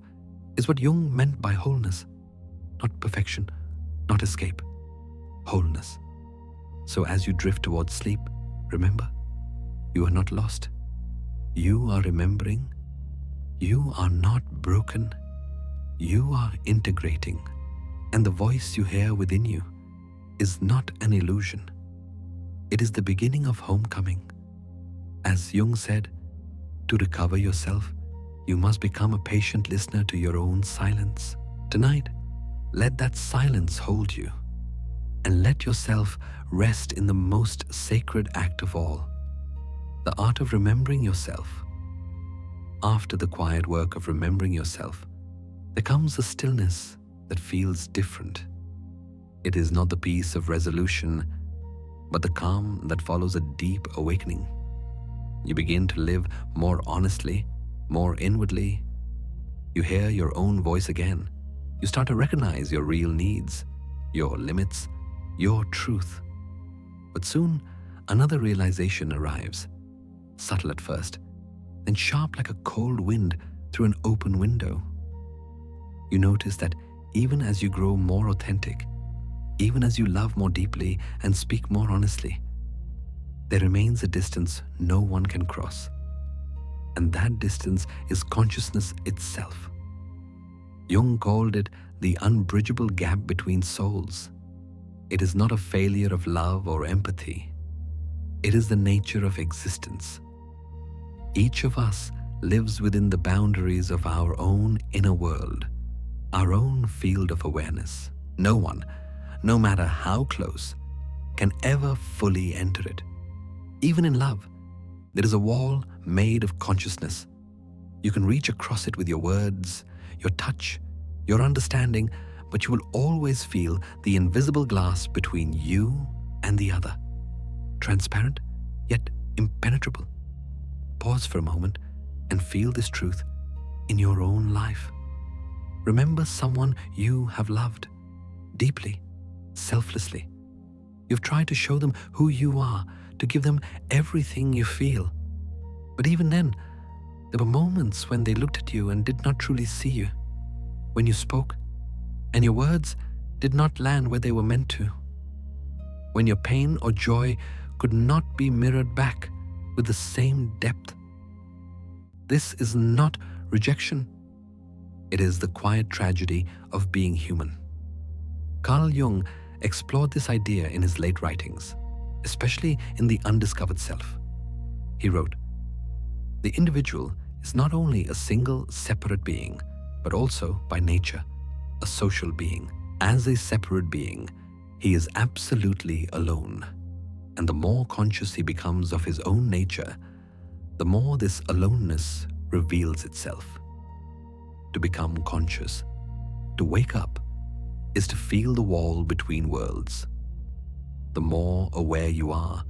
is what Jung meant by wholeness. Not perfection, not escape. Wholeness. So as you drift towards sleep, remember, you are not lost. You are remembering. You are not broken. You are integrating. And the voice you hear within you is not an illusion. It is the beginning of homecoming. As Jung said, to recover yourself, you must become a patient listener to your own silence. Tonight, let that silence hold you, and let yourself rest in the most sacred act of all, the art of remembering yourself. After the quiet work of remembering yourself, there comes a stillness that feels different. It is not the peace of resolution, but the calm that follows a deep awakening. You begin to live more honestly, more inwardly. You hear your own voice again. You start to recognize your real needs, your limits, your truth. But soon, another realization arrives, subtle at first, then sharp like a cold wind through an open window. You notice that even as you grow more authentic, even as you love more deeply and speak more honestly, there remains a distance no one can cross. And that distance is consciousness itself. Jung called it the unbridgeable gap between souls. It is not a failure of love or empathy. It is the nature of existence. Each of us lives within the boundaries of our own inner world, our own field of awareness. No one, no matter how close, can ever fully enter it. Even in love, there is a wall made of consciousness. You can reach across it with your words, your touch, your understanding, but you will always feel the invisible glass between you and the other. Transparent, yet impenetrable. Pause for a moment and feel this truth in your own life. Remember someone you have loved deeply, selflessly. You've tried to show them who you are, to give them everything you feel. But even then, there were moments when they looked at you and did not truly see you. When you spoke, and your words did not land where they were meant to. When your pain or joy could not be mirrored back with the same depth. This is not rejection. It is the quiet tragedy of being human. Carl Jung explored this idea in his late writings, especially in The Undiscovered Self. He wrote, "The individual is not only a single separate being, but also, by nature, a social being. As a separate being, he is absolutely alone. And the more conscious he becomes of his own nature, the more this aloneness reveals itself. To become conscious, to wake up, is to feel the wall between worlds. The more aware you are,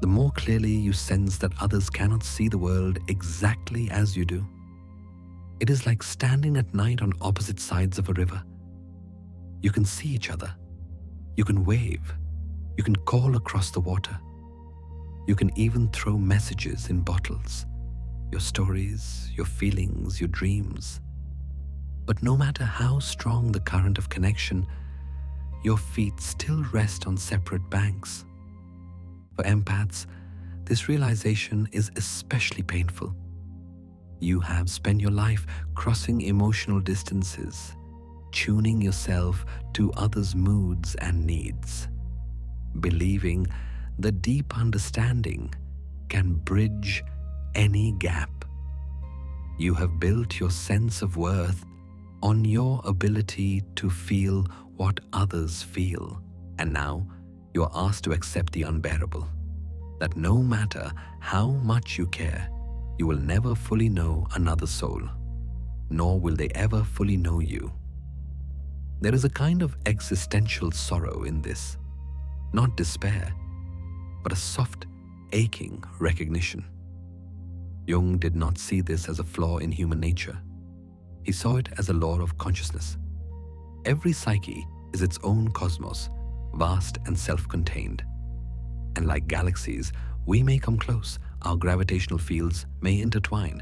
the more clearly you sense that others cannot see the world exactly as you do. It is like standing at night on opposite sides of a river. You can see each other. You can wave. You can call across the water. You can even throw messages in bottles, your stories, your feelings, your dreams. But no matter how strong the current of connection, your feet still rest on separate banks. For empaths, this realization is especially painful. You have spent your life crossing emotional distances, tuning yourself to others' moods and needs, believing that deep understanding can bridge any gap. You have built your sense of worth on your ability to feel what others feel, and now you are asked to accept the unbearable, that no matter how much you care, you will never fully know another soul, nor will they ever fully know you. There is a kind of existential sorrow in this, not despair, but a soft, aching recognition. Jung did not see this as a flaw in human nature. He saw it as a law of consciousness. Every psyche is its own cosmos, vast and self-contained. And like galaxies, we may come close, our gravitational fields may intertwine,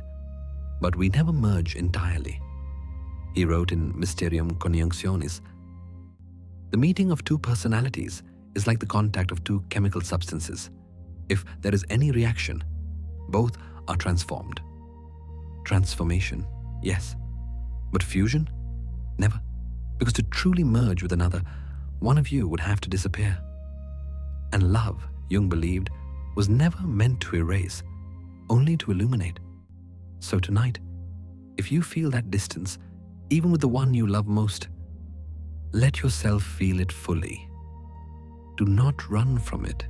but we never merge entirely. He wrote in Mysterium Conjunctionis, "The meeting of two personalities is like the contact of two chemical substances. If there is any reaction, both are transformed." Transformation, yes. But fusion? Never. Because to truly merge with another, one of you would have to disappear. And love, Jung believed, was never meant to erase, only to illuminate. So tonight, if you feel that distance, even with the one you love most, let yourself feel it fully. Do not run from it.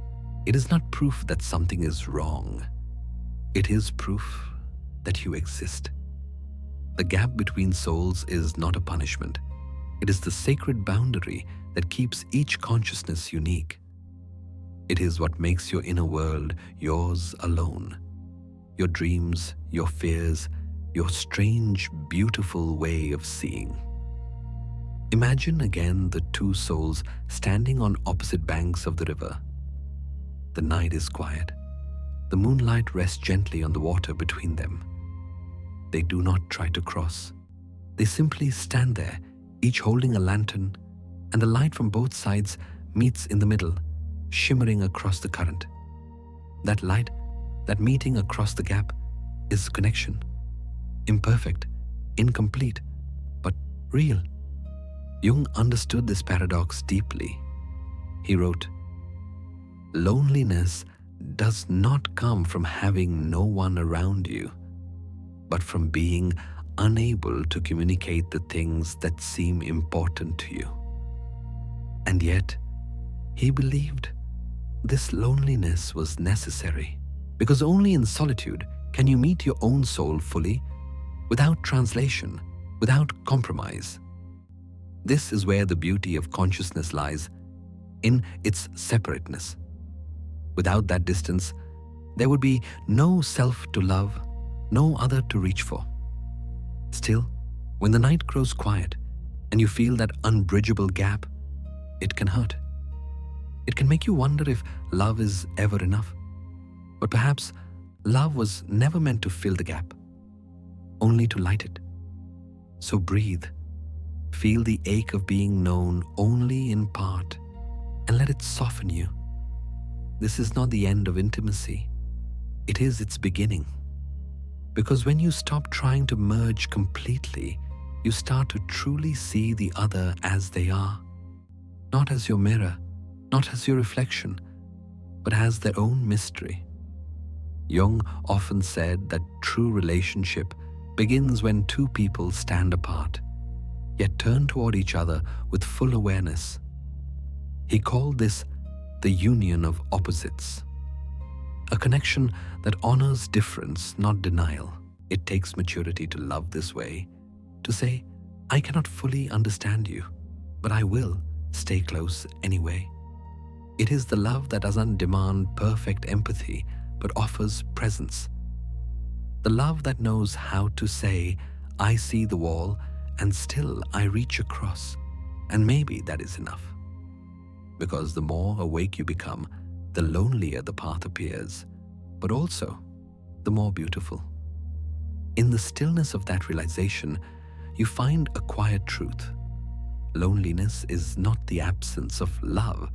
It is not proof that something is wrong. It is proof that you exist. The gap between souls is not a punishment. It is the sacred boundary that keeps each consciousness unique. It is what makes your inner world yours alone. Your dreams, your fears, your strange, beautiful way of seeing. Imagine again the two souls standing on opposite banks of the river. The night is quiet. The moonlight rests gently on the water between them. They do not try to cross. They simply stand there, each holding a lantern, and the light from both sides meets in the middle, shimmering across the current. That light, that meeting across the gap, is connection. Imperfect, incomplete, but real. Jung understood this paradox deeply. He wrote, "Loneliness does not come from having no one around you, but from being unable to communicate the things that seem important to you." And yet, he believed this loneliness was necessary, because only in solitude can you meet your own soul fully, without translation, without compromise. This is where the beauty of consciousness lies, in its separateness. Without that distance, there would be no self to love, no other to reach for. Still, when the night grows quiet and you feel that unbridgeable gap, it can hurt. It can make you wonder if love is ever enough. But perhaps love was never meant to fill the gap, only to light it. So breathe, feel the ache of being known only in part, and let it soften you. This is not the end of intimacy. It is its beginning. Because when you stop trying to merge completely, you start to truly see the other as they are, not as your mirror, not as your reflection, but as their own mystery. Jung often said that true relationship begins when two people stand apart, yet turn toward each other with full awareness. He called this the union of opposites, a connection that honors difference, not denial. It takes maturity to love this way, to say, "I cannot fully understand you, but I will stay close anyway." It is the love that doesn't demand perfect empathy, but offers presence. The love that knows how to say, "I see the wall, and still I reach across," and maybe that is enough. Because the more awake you become, the lonelier the path appears, but also the more beautiful. In the stillness of that realization, you find a quiet truth. Loneliness is not the absence of love,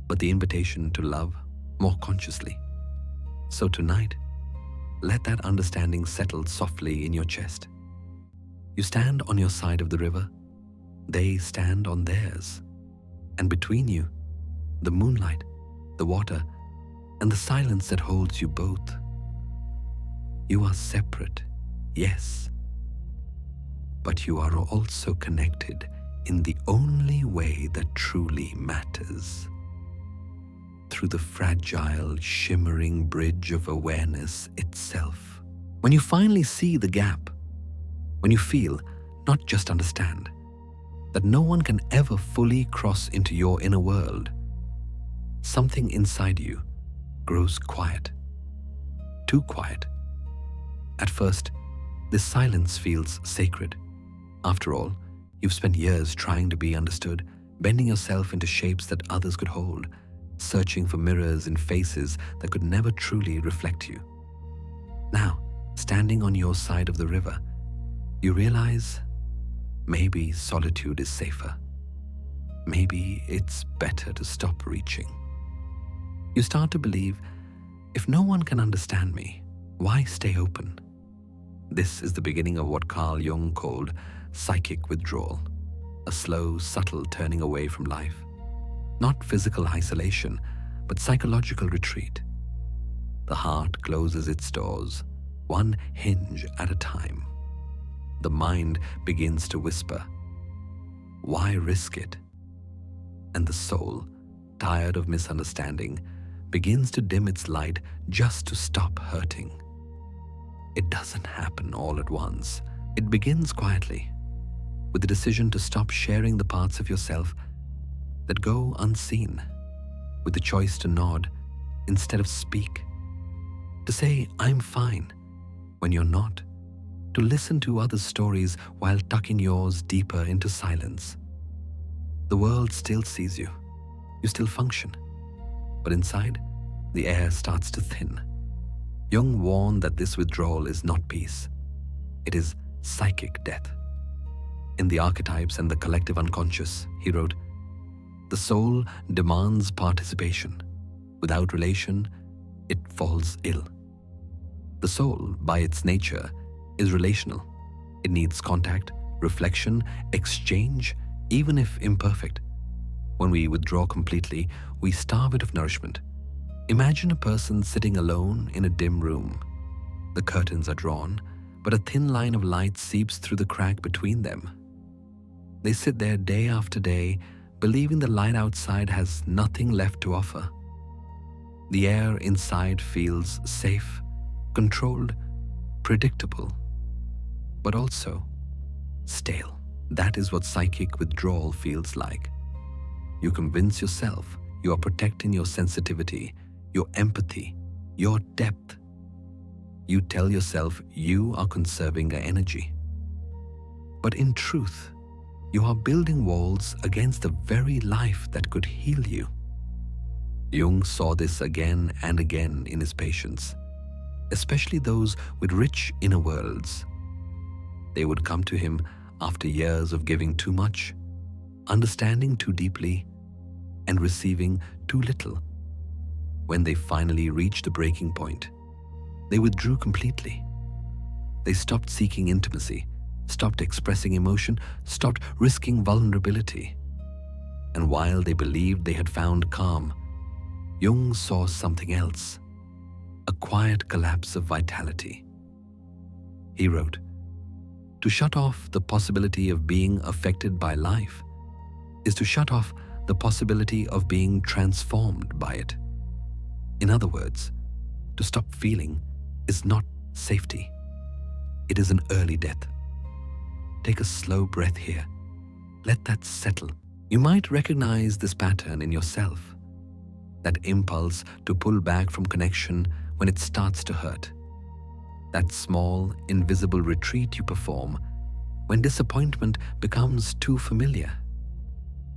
but the invitation to love more consciously. So tonight, let that understanding settle softly in your chest. You stand on your side of the river, they stand on theirs, and between you, the moonlight, the water, and the silence that holds you both. You are separate, yes, but you are also connected in the only way that truly matters. Through the fragile, shimmering bridge of awareness itself. When you finally see the gap, when you feel, not just understand, that no one can ever fully cross into your inner world, something inside you grows quiet. Too quiet. At first, this silence feels sacred. After all, you've spent years trying to be understood, bending yourself into shapes that others could hold, searching for mirrors in faces that could never truly reflect you. Now, standing on your side of the river, you realize maybe solitude is safer. Maybe it's better to stop reaching. You start to believe, if no one can understand me, why stay open? This is the beginning of what Carl Jung called psychic withdrawal, a slow, subtle turning away from life. Not physical isolation, but psychological retreat. The heart closes its doors, one hinge at a time. The mind begins to whisper, why risk it? And the soul, tired of misunderstanding, begins to dim its light just to stop hurting. It doesn't happen all at once. It begins quietly, with the decision to stop sharing the parts of yourself that go unseen, with the choice to nod instead of speak, to say, I'm fine, when you're not, to listen to others' stories while tucking yours deeper into silence. The world still sees you. You still function. But inside, the air starts to thin. Jung warned that this withdrawal is not peace. It is psychic death. In The Archetypes and the Collective Unconscious, he wrote, the soul demands participation. Without relation, it falls ill. The soul, by its nature, is relational. It needs contact, reflection, exchange, even if imperfect. When we withdraw completely, we starve it of nourishment. Imagine a person sitting alone in a dim room. The curtains are drawn, but a thin line of light seeps through the crack between them. They sit there day after day, believing the light outside has nothing left to offer. The air inside feels safe, controlled, predictable, but also stale. That is what psychic withdrawal feels like. You convince yourself you are protecting your sensitivity, your empathy, your depth. You tell yourself you are conserving your energy. But in truth, you are building walls against the very life that could heal you. Jung saw this again and again in his patients, especially those with rich inner worlds. They would come to him after years of giving too much, understanding too deeply, and receiving too little. When they finally reached a breaking point, they withdrew completely. They stopped seeking intimacy, stopped expressing emotion, stopped risking vulnerability. And while they believed they had found calm, Jung saw something else, a quiet collapse of vitality. He wrote, to shut off the possibility of being affected by life is to shut off the possibility of being transformed by it. In other words, to stop feeling is not safety. It is an early death. Take a slow breath here. Let that settle. You might recognize this pattern in yourself, that impulse to pull back from connection when it starts to hurt. That small, invisible retreat you perform when disappointment becomes too familiar.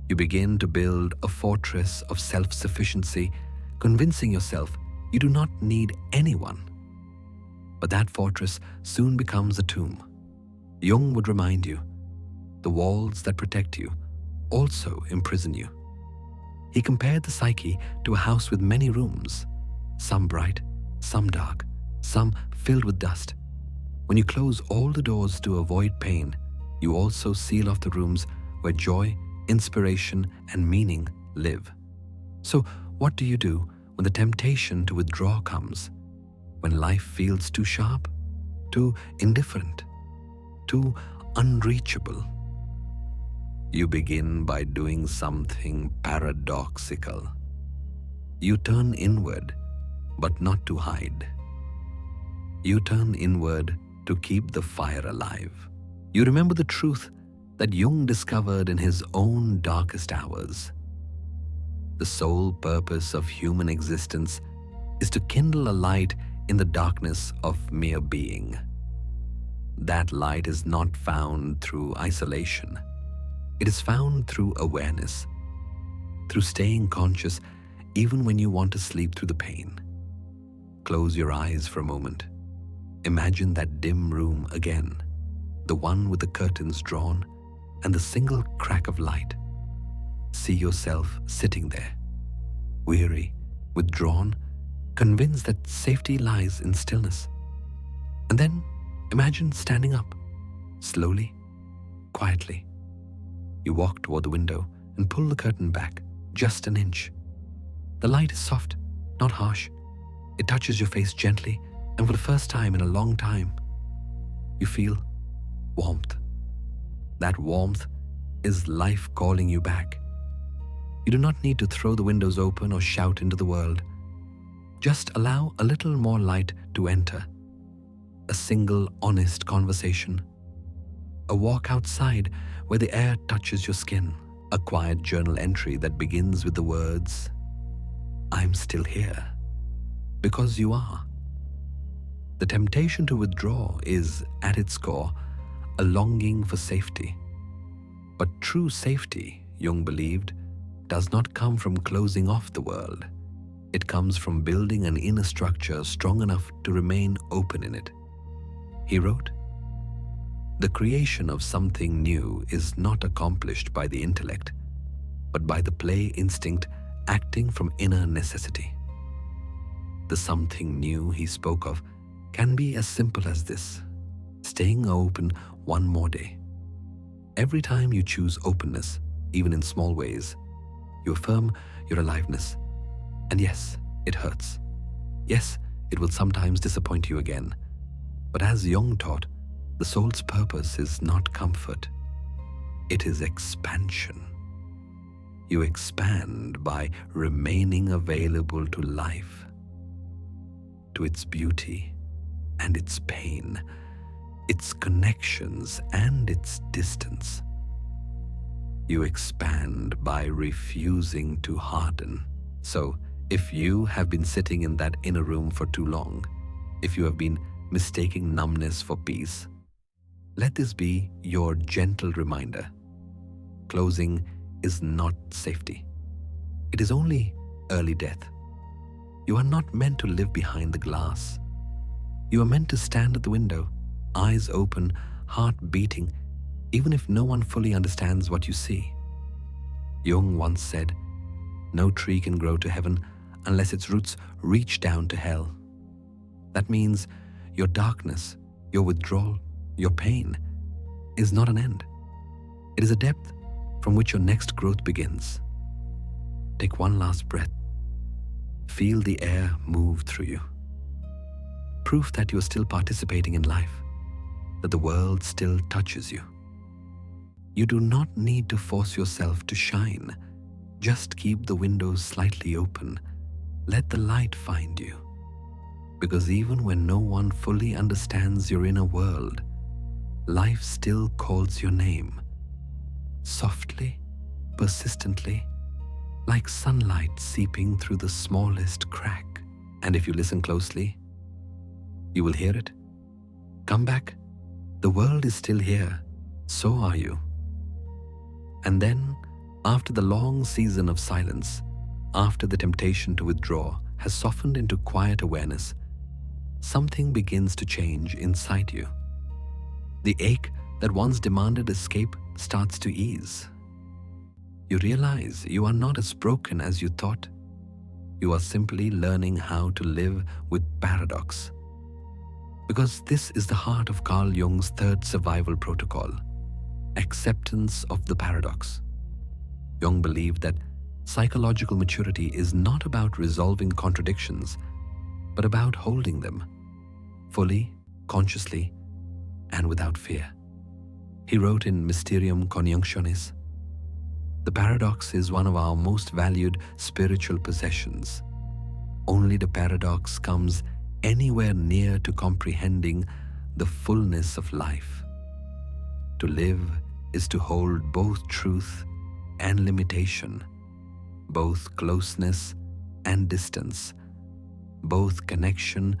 You begin to build a fortress of self-sufficiency, convincing yourself you do not need anyone. But that fortress soon becomes a tomb. Jung would remind you, the walls that protect you also imprison you. He compared the psyche to a house with many rooms, some bright, some dark, some filled with dust. When you close all the doors to avoid pain, you also seal off the rooms where joy, inspiration, and meaning live. So, what do you do when the temptation to withdraw comes? When life feels too sharp, too indifferent, too unreachable? You begin by doing something paradoxical. You turn inward, but not to hide. You turn inward to keep the fire alive. You remember the truth that Jung discovered in his own darkest hours. The sole purpose of human existence is to kindle a light in the darkness of mere being. That light is not found through isolation. It is found through awareness, through staying conscious even when you want to sleep through the pain. Close your eyes for a moment. Imagine that dim room again, the one with the curtains drawn and the single crack of light. See yourself sitting there, weary, withdrawn, convinced that safety lies in stillness. And then imagine standing up, slowly, quietly. You walk toward the window and pull the curtain back just an inch. The light is soft, not harsh. It touches your face gently, and for the first time in a long time, you feel warmth. That warmth is life calling you back. You do not need to throw the windows open or shout into the world. Just allow a little more light to enter. A single honest conversation. A walk outside where the air touches your skin. A quiet journal entry that begins with the words, "I'm still here," because you are. The temptation to withdraw is, at its core, a longing for safety. But true safety, Jung believed, does not come from closing off the world. It comes from building an inner structure strong enough to remain open in it. He wrote, "The creation of something new is not accomplished by the intellect, but by the play instinct acting from inner necessity." The something new he spoke of can be as simple as this: staying open one more day. Every time you choose openness, even in small ways, you affirm your aliveness. And yes, it hurts. Yes, it will sometimes disappoint you again. But as Jung taught, the soul's purpose is not comfort. It is expansion. You expand by remaining available to life, to its beauty and its pain, its connections and its distance. You expand by refusing to harden. So, if you have been sitting in that inner room for too long, if you have been mistaking numbness for peace, let this be your gentle reminder. Closing is not safety. It is only early death. You are not meant to live behind the glass. You are meant to stand at the window, eyes open, heart beating, even if no one fully understands what you see. Jung once said, "No tree can grow to heaven unless its roots reach down to hell." That means your darkness, your withdrawal, your pain is not an end. It is a depth from which your next growth begins. Take one last breath. Feel the air move through you. Proof that you are still participating in life, that the world still touches you. You do not need to force yourself to shine. Just keep the windows slightly open. Let the light find you. Because even when no one fully understands your inner world, life still calls your name. Softly, persistently, like sunlight seeping through the smallest crack. And if you listen closely, you will hear it. Come back. The world is still here. So are you. And then, after the long season of silence, after the temptation to withdraw has softened into quiet awareness, something begins to change inside you. The ache that once demanded escape starts to ease. You realize you are not as broken as you thought. You are simply learning how to live with paradox. Because this is the heart of Carl Jung's third survival protocol, acceptance of the paradox. Jung believed that psychological maturity is not about resolving contradictions, but about holding them fully, consciously, and without fear. He wrote in Mysterium Conjunctionis, "The paradox is one of our most valued spiritual possessions. Only the paradox comes anywhere near to comprehending the fullness of life. To live is to hold both truth and limitation, both closeness and distance, both connection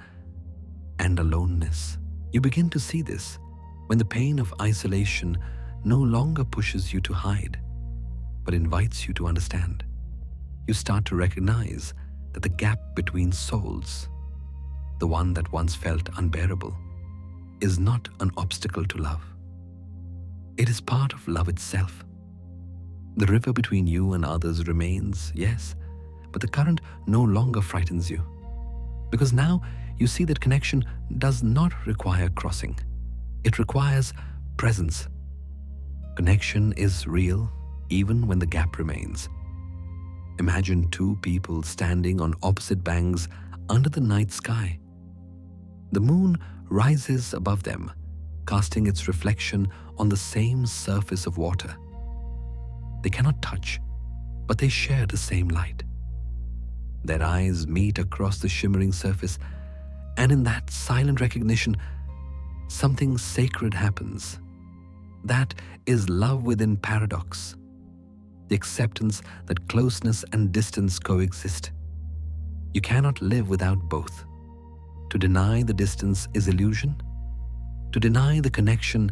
and aloneness." You begin to see this when the pain of isolation no longer pushes you to hide, but invites you to understand. You start to recognize that the gap between souls, the one that once felt unbearable, is not an obstacle to love. It is part of love itself. The river between you and others remains, yes, but the current no longer frightens you. Because now you see that connection does not require crossing. It requires presence. Connection is real even when the gap remains. Imagine two people standing on opposite banks under the night sky. The moon rises above them, casting its reflection on the same surface of water. They cannot touch, but they share the same light. Their eyes meet across the shimmering surface, and in that silent recognition, something sacred happens. That is love within paradox, the acceptance that closeness and distance coexist. You cannot live without both. To deny the distance is illusion. To deny the connection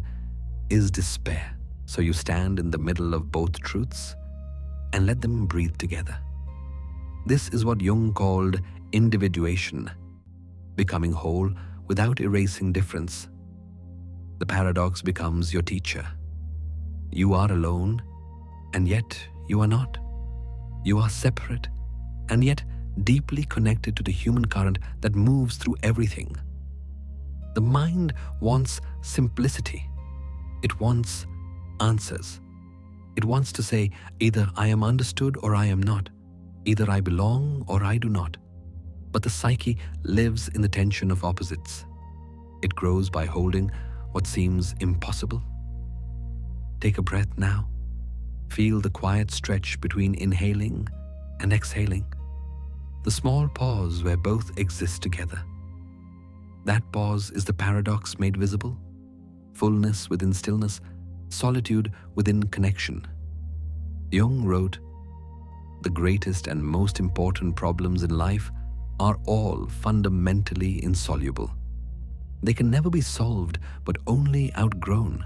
is despair. So you stand in the middle of both truths and let them breathe together. This is what Jung called individuation, becoming whole without erasing difference. The paradox becomes your teacher. You are alone, and yet you are not. You are separate, and yet deeply connected to the human current that moves through everything. The mind wants simplicity. It wants answers. It wants to say, either I am understood or I am not. Either I belong or I do not. But the psyche lives in the tension of opposites. It grows by holding what seems impossible. Take a breath now. Feel the quiet stretch between inhaling and exhaling. The small pause where both exist together. That pause is the paradox made visible. Fullness within stillness, solitude within connection. Jung wrote, "The greatest and most important problems in life are all fundamentally insoluble. They can never be solved, but only outgrown."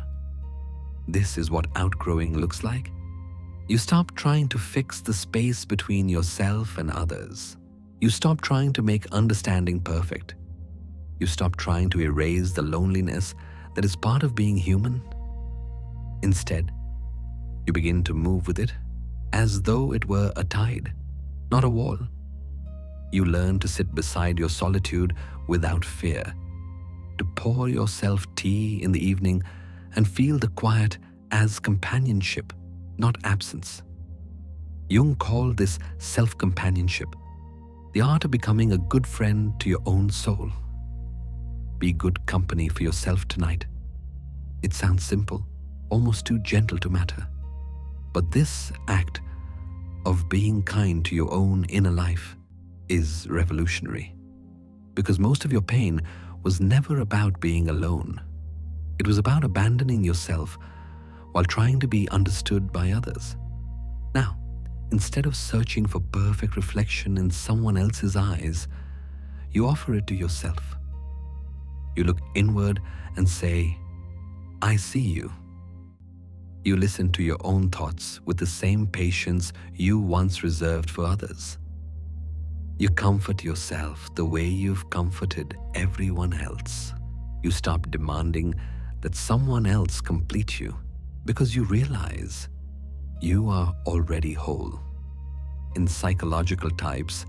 This is what outgrowing looks like. You stop trying to fix the space between yourself and others. You stop trying to make understanding perfect. You stop trying to erase the loneliness that is part of being human. Instead, you begin to move with it as though it were a tide, not a wall. You learn to sit beside your solitude without fear, to pour yourself tea in the evening and feel the quiet as companionship, not absence. Jung called this self-companionship, the art of becoming a good friend to your own soul. Be good company for yourself tonight. It sounds simple, almost too gentle to matter. But this act of being kind to your own inner life is revolutionary. Because most of your pain was never about being alone. It was about abandoning yourself while trying to be understood by others. Now, instead of searching for perfect reflection in someone else's eyes, you offer it to yourself. You look inward and say, "I see you." You listen to your own thoughts with the same patience you once reserved for others. You comfort yourself the way you've comforted everyone else. You stop demanding that someone else complete you because you realize you are already whole. In psychological types,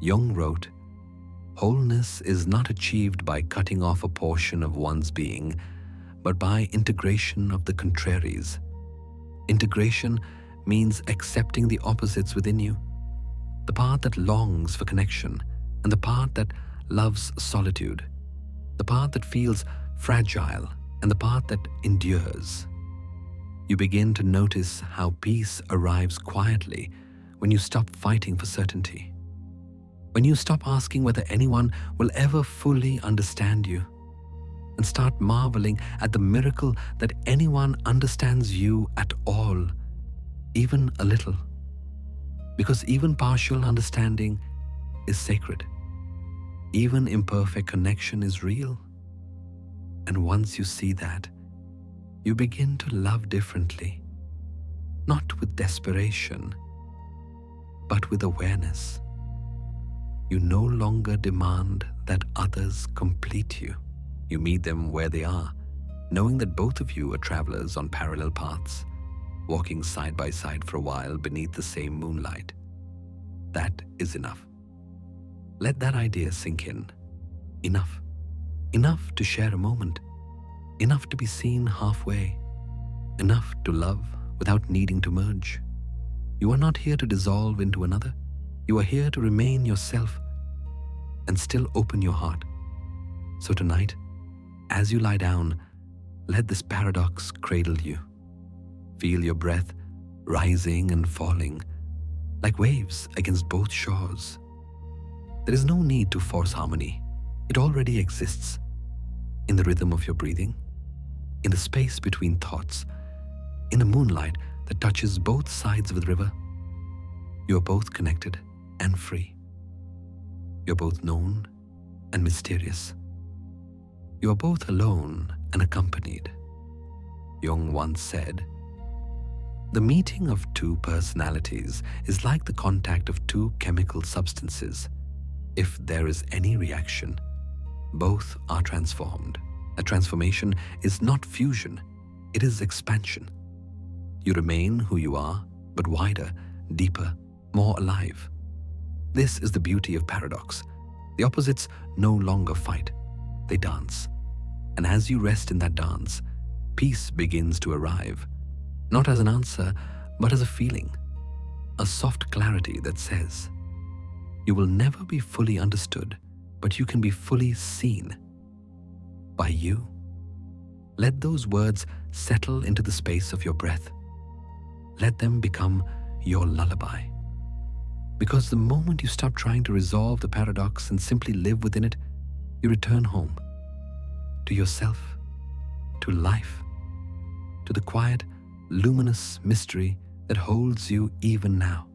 Jung wrote, "Wholeness is not achieved by cutting off a portion of one's being, but by integration of the contraries. Integration means accepting the opposites within you, the part that longs for connection and the part that loves solitude, the part that feels fragile and the part that endures. You begin to notice how peace arrives quietly when you stop fighting for certainty. When you stop asking whether anyone will ever fully understand you, and start marveling at the miracle that anyone understands you at all, even a little. Because even partial understanding is sacred. Even imperfect connection is real. And once you see that, you begin to love differently, not with desperation, but with awareness. You no longer demand that others complete you. You meet them where they are, knowing that both of you are travelers on parallel paths, walking side by side for a while beneath the same moonlight. That is enough. Let that idea sink in. Enough. Enough to share a moment. Enough to be seen halfway. Enough to love without needing to merge. You are not here to dissolve into another. You are here to remain yourself and still open your heart. So tonight, as you lie down, let this paradox cradle you. Feel your breath rising and falling like waves against both shores. There is no need to force harmony. It already exists in the rhythm of your breathing, in the space between thoughts, in the moonlight that touches both sides of the river. You are both connected and free. You're both known and mysterious. You are both alone and accompanied. Jung once said, "The meeting of two personalities is like the contact of two chemical substances. If there is any reaction, both are transformed. A transformation is not fusion, it is expansion. You remain who you are, but wider, deeper, more alive. This is the beauty of paradox. The opposites no longer fight, they dance. And as you rest in that dance, peace begins to arrive, not as an answer, but as a feeling, a soft clarity that says, you will never be fully understood, but you can be fully seen by you." Let those words settle into the space of your breath. Let them become your lullaby. Because the moment you stop trying to resolve the paradox and simply live within it, you return home, to yourself, to life, to the quiet, luminous mystery that holds you even now.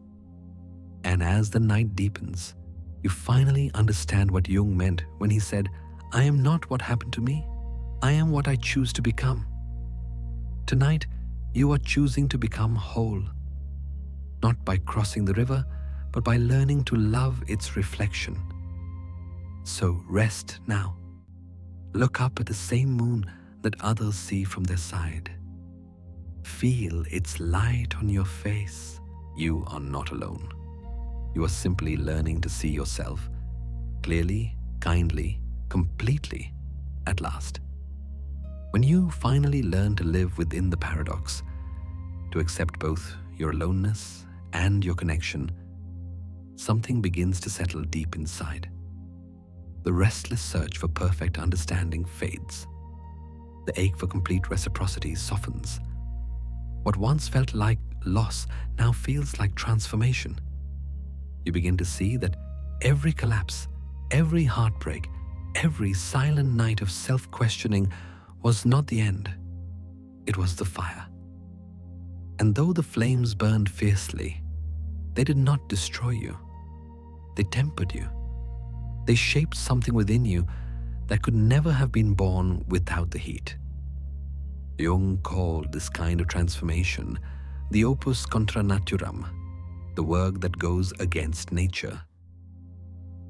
And as the night deepens, you finally understand what Jung meant when he said, "I am not what happened to me. I am what I choose to become." Tonight, you are choosing to become whole, not by crossing the river, but by learning to love its reflection. So rest now. Look up at the same moon that others see from their side. Feel its light on your face. You are not alone. You are simply learning to see yourself clearly, kindly, completely at last. When you finally learn to live within the paradox, to accept both your aloneness and your connection, something begins to settle deep inside. The restless search for perfect understanding fades. The ache for complete reciprocity softens. What once felt like loss now feels like transformation. You begin to see that every collapse, every heartbreak, every silent night of self-questioning was not the end. It was the fire. And though the flames burned fiercely, they did not destroy you. They tempered you. They shaped something within you that could never have been born without the heat. Jung called this kind of transformation the opus contra naturam, the work that goes against nature.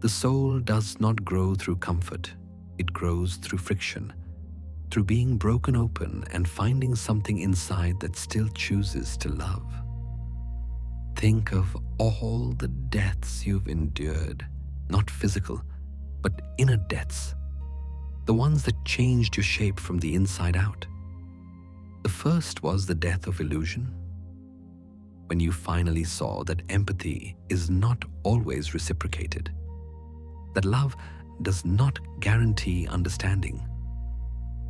The soul does not grow through comfort, it grows through friction, through being broken open and finding something inside that still chooses to love. Think of all the deaths you've endured not physical, but inner deaths, the ones that changed your shape from the inside out. The first was the death of illusion, when you finally saw that empathy is not always reciprocated, that love does not guarantee understanding.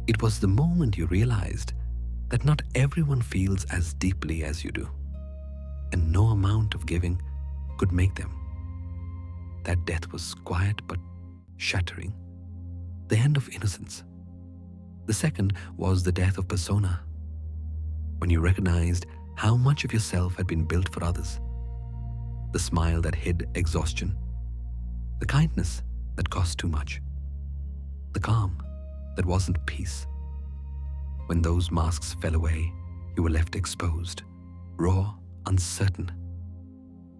It was the moment you realized that not everyone feels as deeply as you do, and no amount of giving could make them. That death was quiet but shattering, the end of innocence. The second was the death of persona, when you recognized how much of yourself had been built for others. The smile that hid exhaustion, the kindness that cost too much, the calm that wasn't peace. When those masks fell away, you were left exposed, raw, uncertain.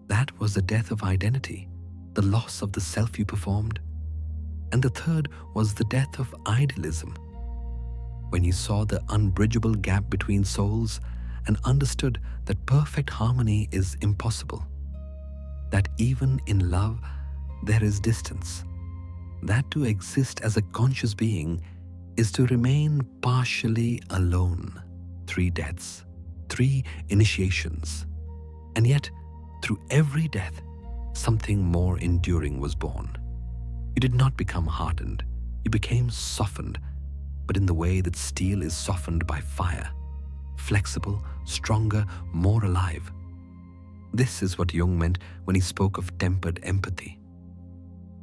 That was the death of identity, the loss of the self you performed. And the third was the death of idealism, when you saw the unbridgeable gap between souls and understood that perfect harmony is impossible, that even in love there is distance, that to exist as a conscious being is to remain partially alone. 3 deaths, 3 initiations, and yet through every death something more enduring was born. You did not become hardened, you became softened, but in the way that steel is softened by fire, flexible, stronger, more alive. This is what Jung meant when he spoke of tempered empathy.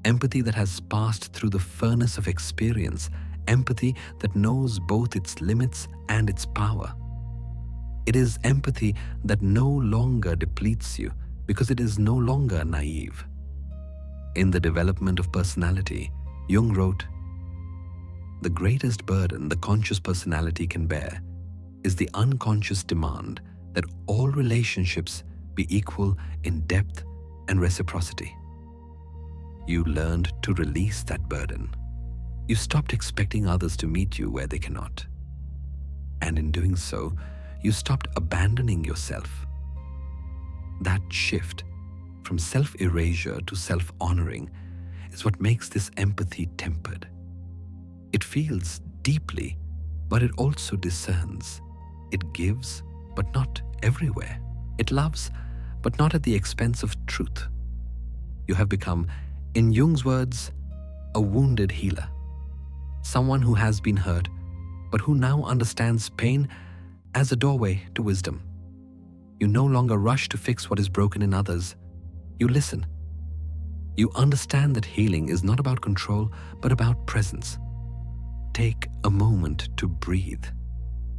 Empathy that has passed through the furnace of experience, empathy that knows both its limits and its power. It is empathy that no longer depletes you because it is no longer naive. In The Development of Personality, Jung wrote, "The greatest burden the conscious personality can bear is the unconscious demand that all relationships be equal in depth and reciprocity." You learned to release that burden. You stopped expecting others to meet you where they cannot. And in doing so, you stopped abandoning yourself. That shift from self-erasure to self-honoring is what makes this empathy tempered. It feels deeply, but it also discerns. It gives, but not everywhere. It loves, but not at the expense of truth. You have become, in Jung's words, a wounded healer. Someone who has been hurt, but who now understands pain as a doorway to wisdom. You no longer rush to fix what is broken in others. You listen. You understand that healing is not about control, but about presence. Take a moment to breathe.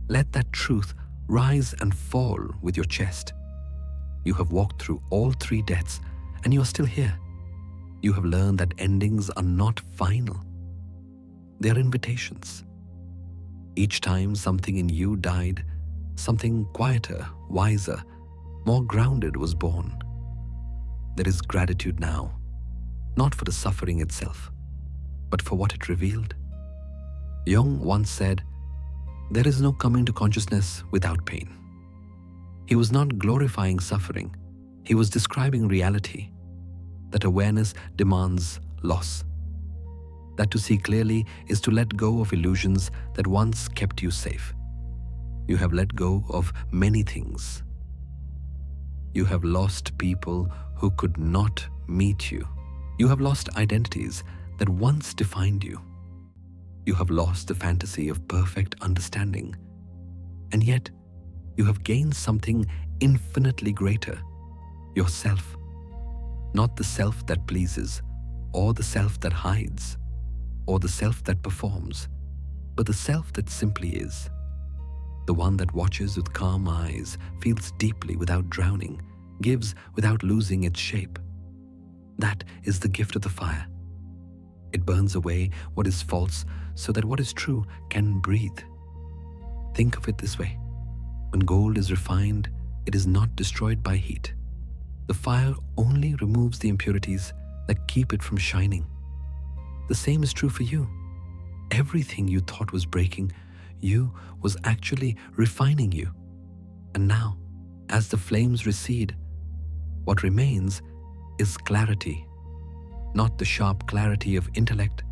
Let that truth rise and fall with your chest. You have walked through all 3 deaths, and you are still here. You have learned that endings are not final. They are invitations. Each time something in you died, something quieter, wiser, more grounded was born. There is gratitude now, not for the suffering itself, but for what it revealed. Jung once said, "There is no coming to consciousness without pain." He was not glorifying suffering. He was describing reality, that awareness demands loss. That to see clearly is to let go of illusions that once kept you safe. You have let go of many things. You have lost people who could not meet you. You have lost identities that once defined you. You have lost the fantasy of perfect understanding. And yet, you have gained something infinitely greater, yourself. Not the self that pleases, or the self that hides, or the self that performs, but the self that simply is. The one that watches with calm eyes, feels deeply without drowning, gives without losing its shape. That is the gift of the fire. It burns away what is false so that what is true can breathe. Think of it this way. When gold is refined, it is not destroyed by heat. The fire only removes the impurities that keep it from shining. The same is true for you. Everything you thought was breaking you was actually refining you. And now, as the flames recede, what remains is clarity, not the sharp clarity of intellect,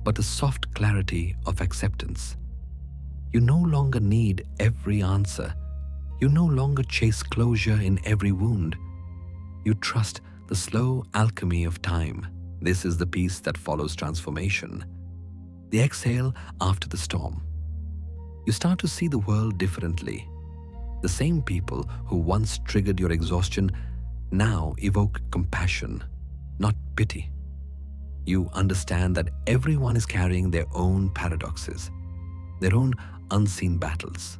but the soft clarity of acceptance. You no longer need every answer. You no longer chase closure in every wound. You trust the slow alchemy of time. This is the peace that follows transformation, the exhale after the storm. You start to see the world differently. The same people who once triggered your exhaustion now evoke compassion, not pity. You understand that everyone is carrying their own paradoxes, their own unseen battles.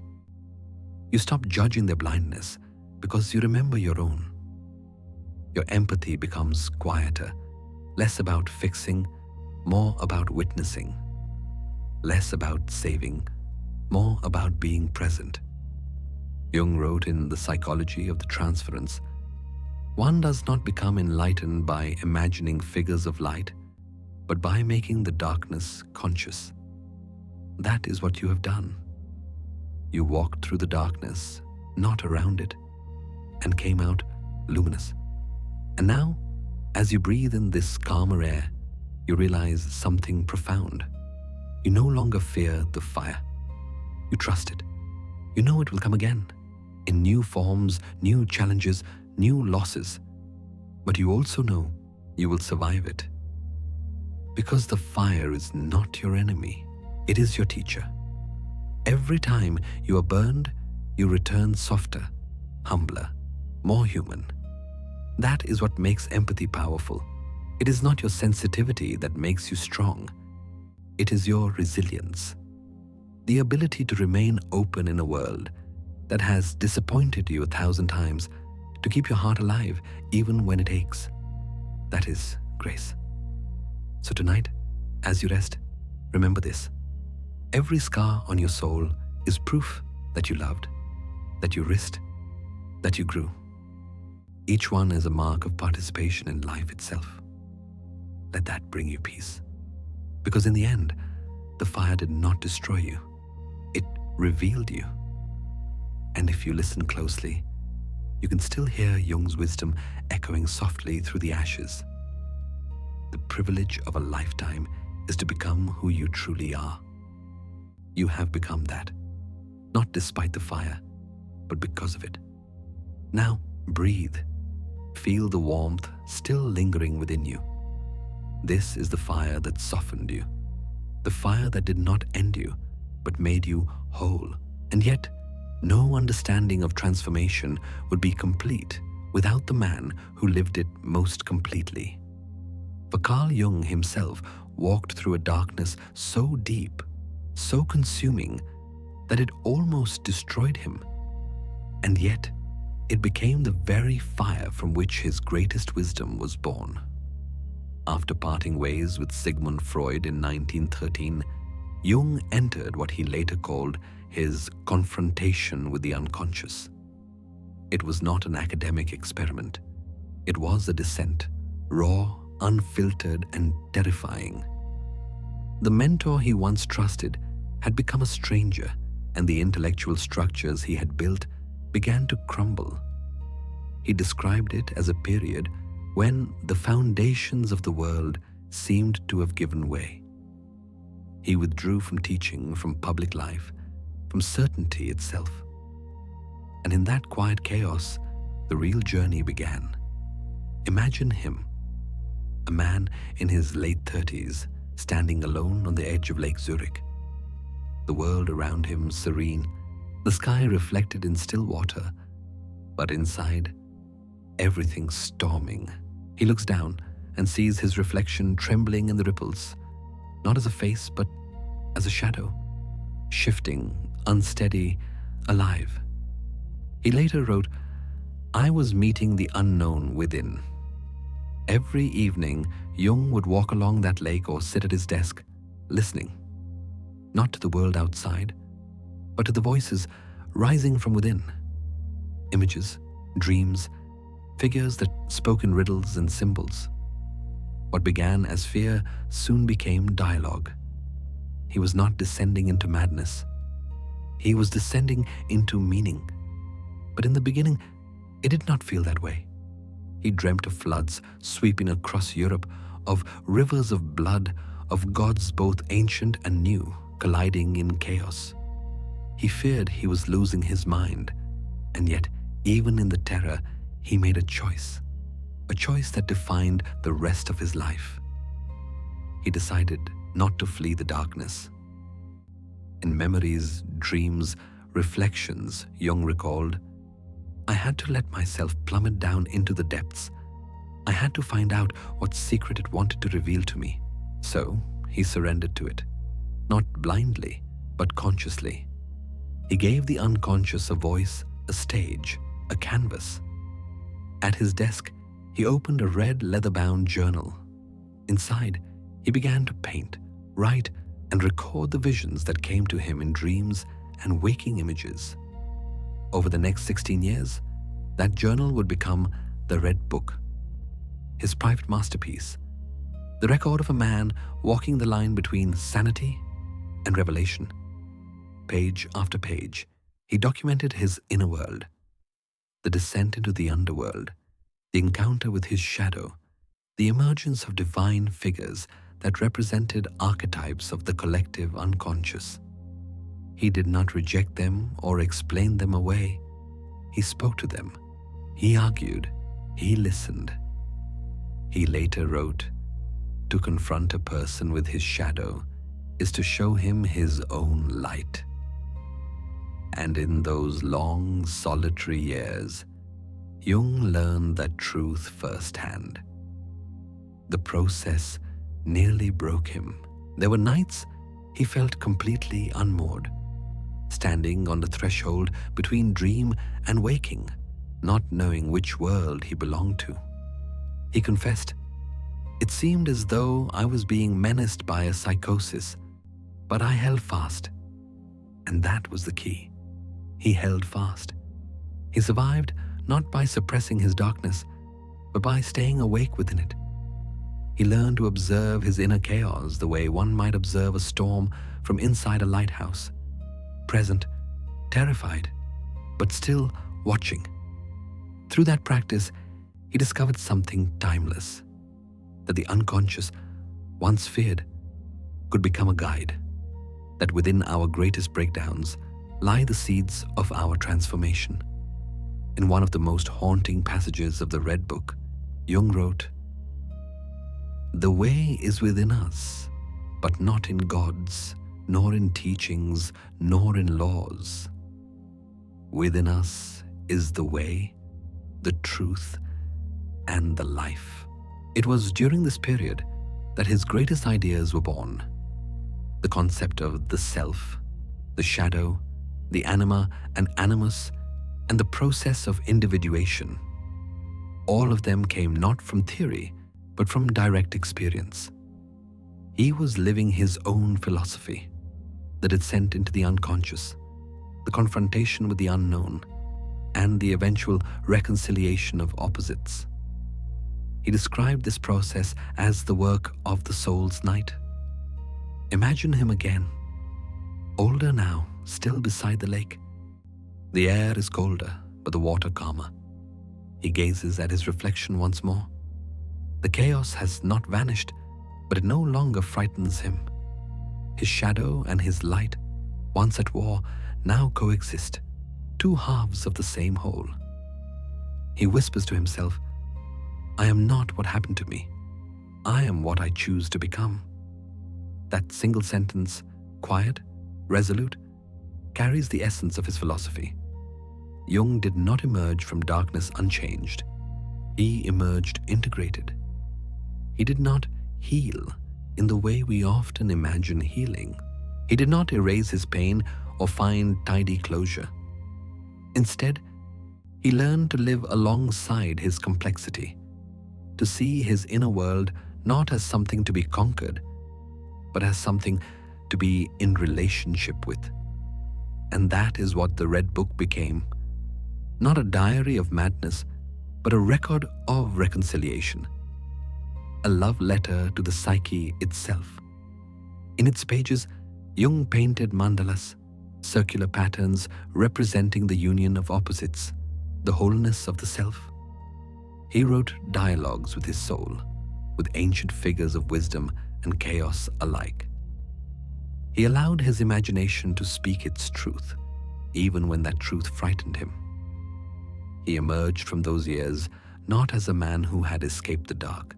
You stop judging their blindness because you remember your own. Your empathy becomes quieter, less about fixing, more about witnessing, less about saving, more about being present. Jung wrote in The Psychology of the Transference, one does not become enlightened by imagining figures of light, but by making the darkness conscious. That is what you have done. You walked through the darkness, not around it, and came out luminous. And now, as you breathe in this calmer air, you realize something profound. You no longer fear the fire. You trust it. You know it will come again, in new forms, new challenges, new losses. But you also know you will survive it. Because the fire is not your enemy, it is your teacher. Every time you are burned, you return softer, humbler, more human. That is what makes empathy powerful. It is not your sensitivity that makes you strong. It is your resilience. The ability to remain open in a world that has disappointed you 1,000 times, to keep your heart alive even when it aches. That is grace. So tonight, as you rest, remember this. Every scar on your soul is proof that you loved, that you risked, that you grew. Each one is a mark of participation in life itself. Let that bring you peace. Because in the end, the fire did not destroy you. It revealed you. And if you listen closely, you can still hear Jung's wisdom echoing softly through the ashes. The privilege of a lifetime is to become who you truly are. You have become that, not despite the fire, but because of it. Now breathe. Feel the warmth still lingering within you. This is the fire that softened you, the fire that did not end you, but made you whole. And yet, no understanding of transformation would be complete without the man who lived it most completely. For Carl Jung himself walked through a darkness so deep, so consuming, that it almost destroyed him. And yet, it became the very fire from which his greatest wisdom was born. After parting ways with Sigmund Freud in 1913, Jung entered what he later called his confrontation with the unconscious. It was not an academic experiment. It was a descent, raw, unfiltered, and terrifying. The mentor he once trusted had become a stranger, and the intellectual structures he had built began to crumble. He described it as a period when the foundations of the world seemed to have given way. He withdrew from teaching, from public life, from certainty itself. And in that quiet chaos, the real journey began. Imagine him, a man in his late 30s, standing alone on the edge of Lake Zurich. The world around him serene, the sky reflected in still water, but inside, everything storming. He looks down and sees his reflection trembling in the ripples, not as a face, but as a shadow, shifting, unsteady, alive. He later wrote, "I was meeting the unknown within." Every evening, Jung would walk along that lake or sit at his desk, listening, not to the world outside, but to the voices rising from within. Images, dreams, figures that spoke in riddles and symbols. What began as fear soon became dialogue. He was not descending into madness. He was descending into meaning. But in the beginning, it did not feel that way. He dreamt of floods sweeping across Europe, of rivers of blood, of gods both ancient and new, colliding in chaos. He feared he was losing his mind, and yet, even in the terror, he made a choice that defined the rest of his life. He decided not to flee the darkness. In memories, dreams, reflections, Jung recalled, "I had to let myself plummet down into the depths. I had to find out what secret it wanted to reveal to me." So he surrendered to it, not blindly, but consciously. He gave the unconscious a voice, a stage, a canvas. At his desk, he opened a red leather-bound journal. Inside, he began to paint, write, and record the visions that came to him in dreams and waking images. Over the next 16 years, that journal would become the Red Book, his private masterpiece, the record of a man walking the line between sanity and revelation. Page after page, he documented his inner world, the descent into the underworld, the encounter with his shadow, the emergence of divine figures that represented archetypes of the collective unconscious. He did not reject them or explain them away. He spoke to them. He argued. He listened. He later wrote, "To confront a person with his shadow is to show him his own light." And in those long, solitary years, Jung learned that truth firsthand. The process nearly broke him. There were nights he felt completely unmoored, standing on the threshold between dream and waking, not knowing which world he belonged to. He confessed, "It seemed as though I was being menaced by a psychosis, but I held fast." And that was the key. He held fast. He survived not by suppressing his darkness, but by staying awake within it. He learned to observe his inner chaos the way one might observe a storm from inside a lighthouse, present, terrified, but still watching. Through that practice, he discovered something timeless, that the unconscious, once feared, could become a guide, that within our greatest breakdowns lie the seeds of our transformation. In one of the most haunting passages of the Red Book, Jung wrote, "The way is within us, but not in gods, nor in teachings, nor in laws. Within us is the way, the truth, and the life." It was during this period that his greatest ideas were born. The concept of the self, the shadow, the anima and animus, and the process of individuation. All of them came not from theory, but from direct experience. He was living his own philosophy, the descent into the unconscious, the confrontation with the unknown, and the eventual reconciliation of opposites. He described this process as the work of the soul's night. Imagine him again, older now, still beside the lake. The air is colder, but the water calmer. He gazes at his reflection once more. The chaos has not vanished, but it no longer frightens him. His shadow and his light, once at war, now coexist, two halves of the same whole. He whispers to himself, "I am not what happened to me. I am what I choose to become." That single sentence, quiet, resolute, carries the essence of his philosophy. Jung did not emerge from darkness unchanged. He emerged integrated. He did not heal in the way we often imagine healing. He did not erase his pain or find tidy closure. Instead, he learned to live alongside his complexity, to see his inner world not as something to be conquered, but as something to be in relationship with. And that is what the Red Book became. Not a diary of madness, but a record of reconciliation. A love letter to the psyche itself. In its pages, Jung painted mandalas, circular patterns representing the union of opposites, the wholeness of the self. He wrote dialogues with his soul, with ancient figures of wisdom and chaos alike. He allowed his imagination to speak its truth, even when that truth frightened him. He emerged from those years not as a man who had escaped the dark,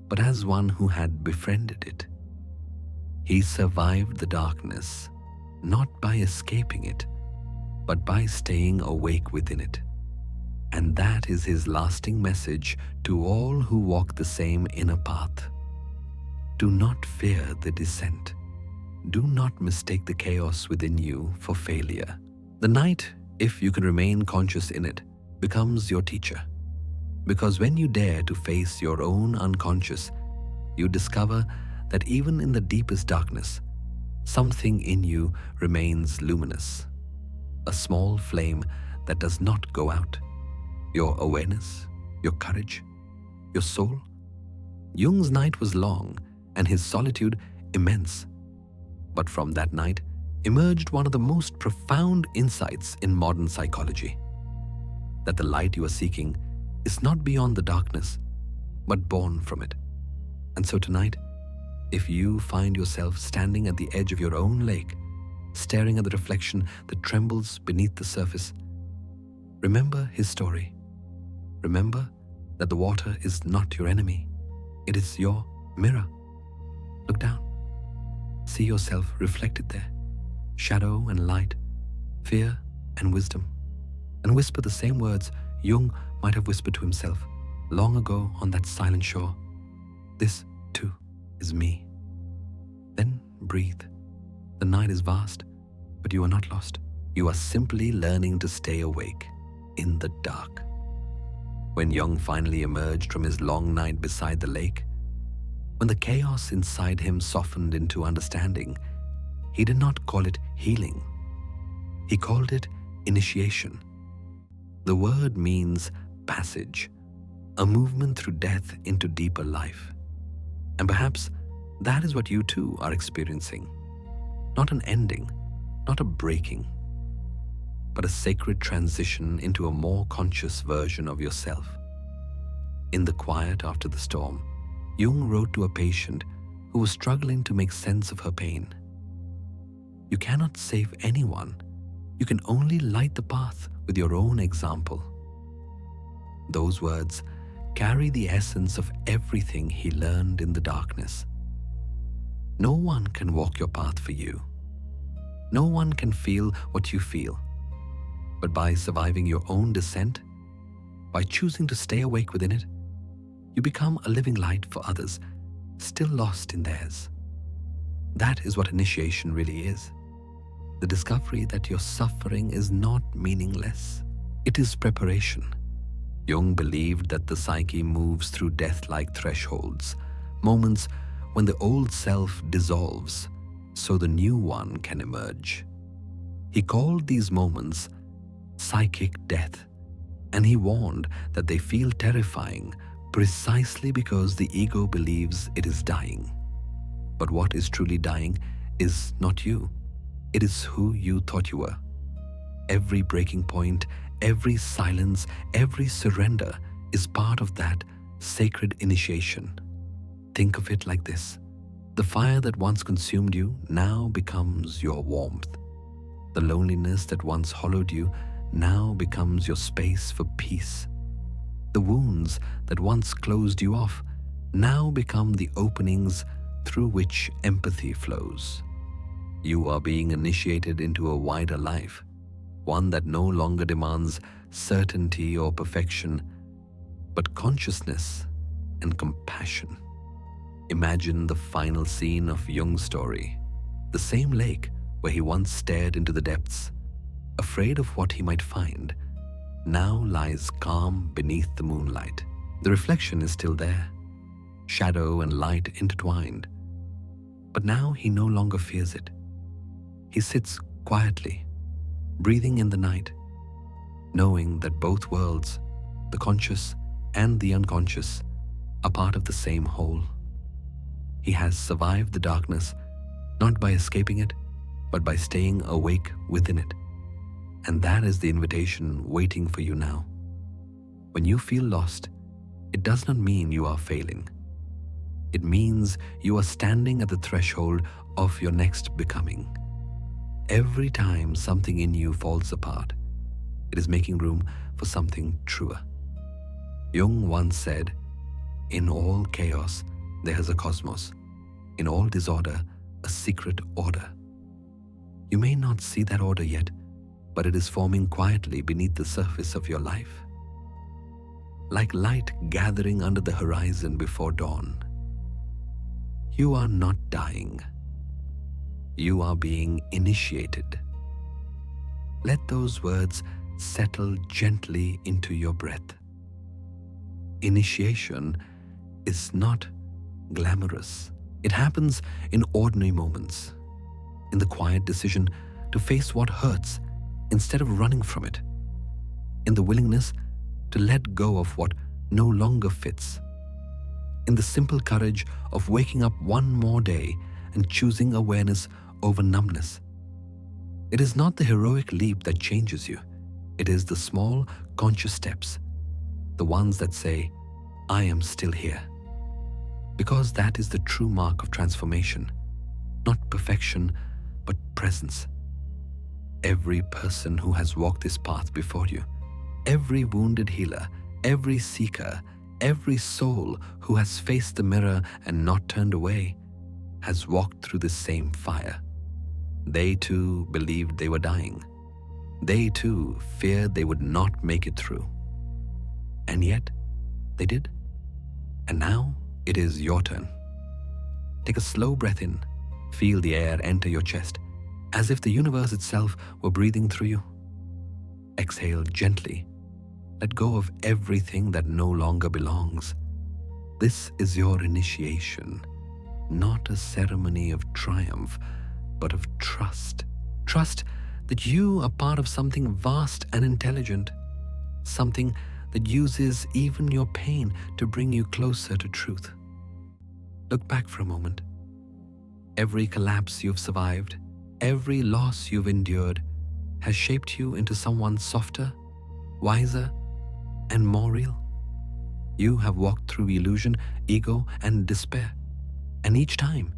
but as one who had befriended it. He survived the darkness, not by escaping it, but by staying awake within it. And that is his lasting message to all who walk the same inner path. Do not fear the descent. Do not mistake the chaos within you for failure. The night, if you can remain conscious in it, becomes your teacher. Because when you dare to face your own unconscious, you discover that even in the deepest darkness, something in you remains luminous. A small flame that does not go out. Your awareness, your courage, your soul. Jung's night was long and his solitude immense. But from that night emerged one of the most profound insights in modern psychology. That the light you are seeking is not beyond the darkness, but born from it. And so tonight, if you find yourself standing at the edge of your own lake, staring at the reflection that trembles beneath the surface, remember his story. Remember that the water is not your enemy. It is your mirror. Look down. See yourself reflected there. Shadow and light, fear and wisdom. And whisper the same words Jung might have whispered to himself long ago on that silent shore. This, too, is me. Then breathe. The night is vast, but you are not lost. You are simply learning to stay awake in the dark. When Jung finally emerged from his long night beside the lake, when the chaos inside him softened into understanding, he did not call it healing. He called it initiation. The word means passage, a movement through death into deeper life. And perhaps that is what you too are experiencing. Not an ending, not a breaking, but a sacred transition into a more conscious version of yourself. In the quiet after the storm, Jung wrote to a patient who was struggling to make sense of her pain. You cannot save anyone. You can only light the path with your own example. Those words carry the essence of everything he learned in the darkness. No one can walk your path for you. No one can feel what you feel. But by surviving your own descent, by choosing to stay awake within it, you become a living light for others, still lost in theirs. That is what initiation really is. The discovery that your suffering is not meaningless. It is preparation. Jung believed that the psyche moves through death-like thresholds, moments when the old self dissolves so the new one can emerge. He called these moments psychic death, and he warned that they feel terrifying precisely because the ego believes it is dying. But what is truly dying is not you. It is who you thought you were. Every breaking point, every silence, every surrender is part of that sacred initiation. Think of it like this. The fire that once consumed you now becomes your warmth. The loneliness that once hollowed you now becomes your space for peace. The wounds that once closed you off now become the openings through which empathy flows. You are being initiated into a wider life, one that no longer demands certainty or perfection, but consciousness and compassion. Imagine the final scene of Jung's story, the same lake where he once stared into the depths, afraid of what he might find, now lies calm beneath the moonlight. The reflection is still there, shadow and light intertwined, but now he no longer fears it. He sits quietly, breathing in the night, knowing that both worlds, the conscious and the unconscious, are part of the same whole. He has survived the darkness, not by escaping it, but by staying awake within it. And that is the invitation waiting for you now. When you feel lost, it does not mean you are failing. It means you are standing at the threshold of your next becoming. Every time something in you falls apart, it is making room for something truer. Jung once said, "In all chaos, there is a cosmos. In all disorder, a secret order." You may not see that order yet, but it is forming quietly beneath the surface of your life. Like light gathering under the horizon before dawn. You are not dying. You are being initiated. Let those words settle gently into your breath. Initiation is not glamorous. It happens in ordinary moments, in the quiet decision to face what hurts instead of running from it, in the willingness to let go of what no longer fits, in the simple courage of waking up one more day and choosing awareness over numbness. It is not the heroic leap that changes you. It is the small, conscious steps, the ones that say, "I am still here." Because that is the true mark of transformation, not perfection, but presence. Every person who has walked this path before you, every wounded healer, every seeker, every soul who has faced the mirror and not turned away, has walked through the same fire. They too believed they were dying. They too feared they would not make it through. And yet, they did. And now it is your turn. Take a slow breath in. Feel the air enter your chest, as if the universe itself were breathing through you. Exhale gently. Let go of everything that no longer belongs. This is your initiation, not a ceremony of triumph, but of trust. Trust that you are part of something vast and intelligent, something that uses even your pain to bring you closer to truth. Look back for a moment. Every collapse you've survived, every loss you've endured, has shaped you into someone softer, wiser, and more real. You have walked through illusion, ego, and despair, and each time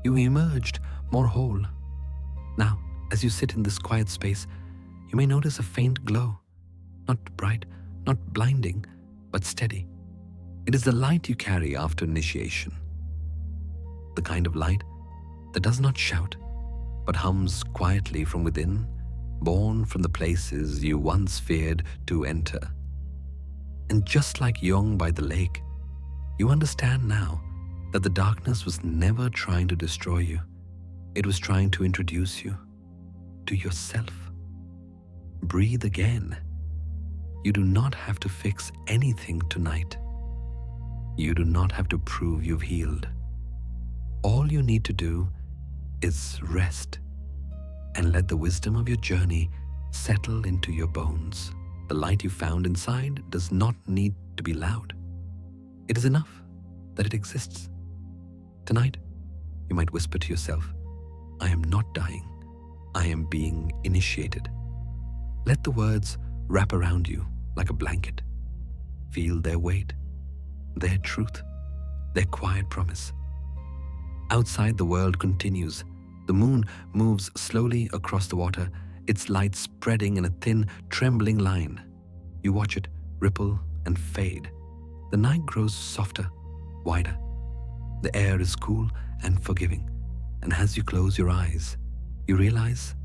you emerged more whole. Now, as you sit in this quiet space, you may notice a faint glow, not bright, not blinding, but steady. It is the light you carry after initiation. The kind of light that does not shout, but hums quietly from within, born from the places you once feared to enter. And just like Jung by the lake, you understand now that the darkness was never trying to destroy you. It was trying to introduce you to yourself. Breathe again. You do not have to fix anything tonight. You do not have to prove you've healed. All you need to do is rest and let the wisdom of your journey settle into your bones. The light you found inside does not need to be loud. It is enough that it exists. Tonight, you might whisper to yourself, "I am not dying. I am being initiated." Let the words wrap around you like a blanket. Feel their weight, their truth, their quiet promise. Outside, the world continues. The moon moves slowly across the water, its light spreading in a thin, trembling line. You watch it ripple and fade. The night grows softer, wider. The air is cool and forgiving. And as you close your eyes, you realize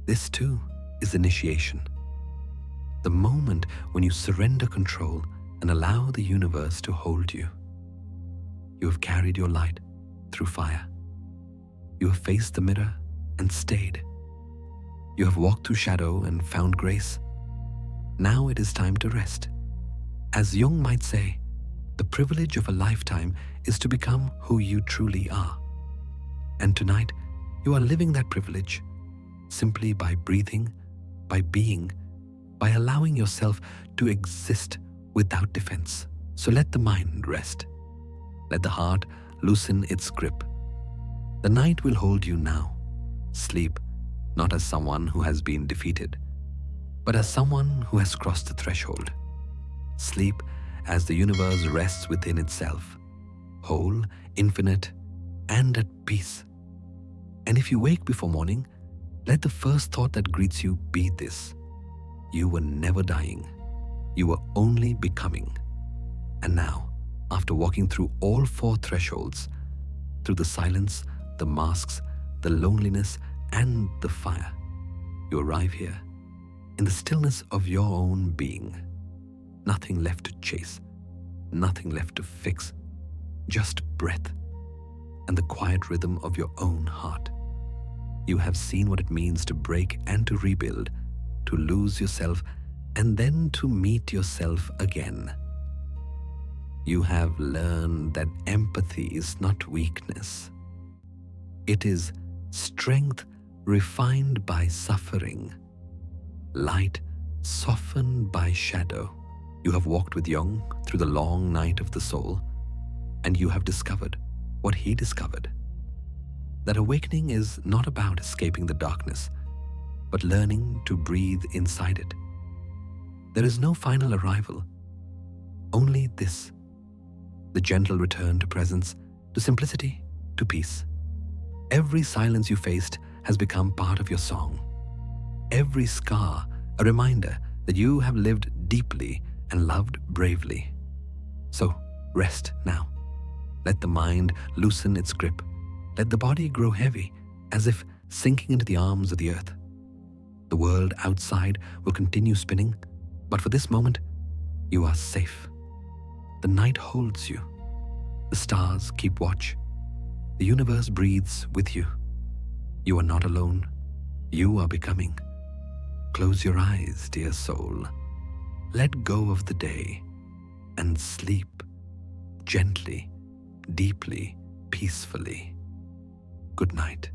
this too is initiation. The moment when you surrender control and allow the universe to hold you. You have carried your light through fire. You have faced the mirror and stayed. You have walked through shadow and found grace. Now it is time to rest. As Jung might say, the privilege of a lifetime is to become who you truly are. And tonight, you are living that privilege simply by breathing, by being, by allowing yourself to exist without defense. So let the mind rest. Let the heart loosen its grip. The night will hold you now. Sleep, not as someone who has been defeated, but as someone who has crossed the threshold. Sleep as the universe rests within itself. whole, infinite, and at peace. And if you wake before morning, let the first thought that greets you be this: you were never dying, you were only becoming. And now, after walking through all 4 thresholds, through the silence, the masks, the loneliness, and the fire, you arrive here, in the stillness of your own being. Nothing left to chase, nothing left to fix, just breath and the quiet rhythm of your own heart. You have seen what it means to break and to rebuild, to lose yourself and then to meet yourself again. You have learned that empathy is not weakness. It is strength refined by suffering, light softened by shadow. You have walked with Jung through the long night of the soul, and you have discovered what he discovered: that awakening is not about escaping the darkness, but learning to breathe inside it. There is no final arrival, only this: the gentle return to presence, to simplicity, to peace. Every silence you faced has become part of your song. Every scar a reminder that you have lived deeply and loved bravely. So rest now. Let the mind loosen its grip. Let the body grow heavy, as if sinking into the arms of the earth. The world outside will continue spinning, but for this moment, you are safe. The night holds you. The stars keep watch. The universe breathes with you. You are not alone. You are becoming. Close your eyes, dear soul. Let go of the day and sleep gently, deeply, peacefully. Good night.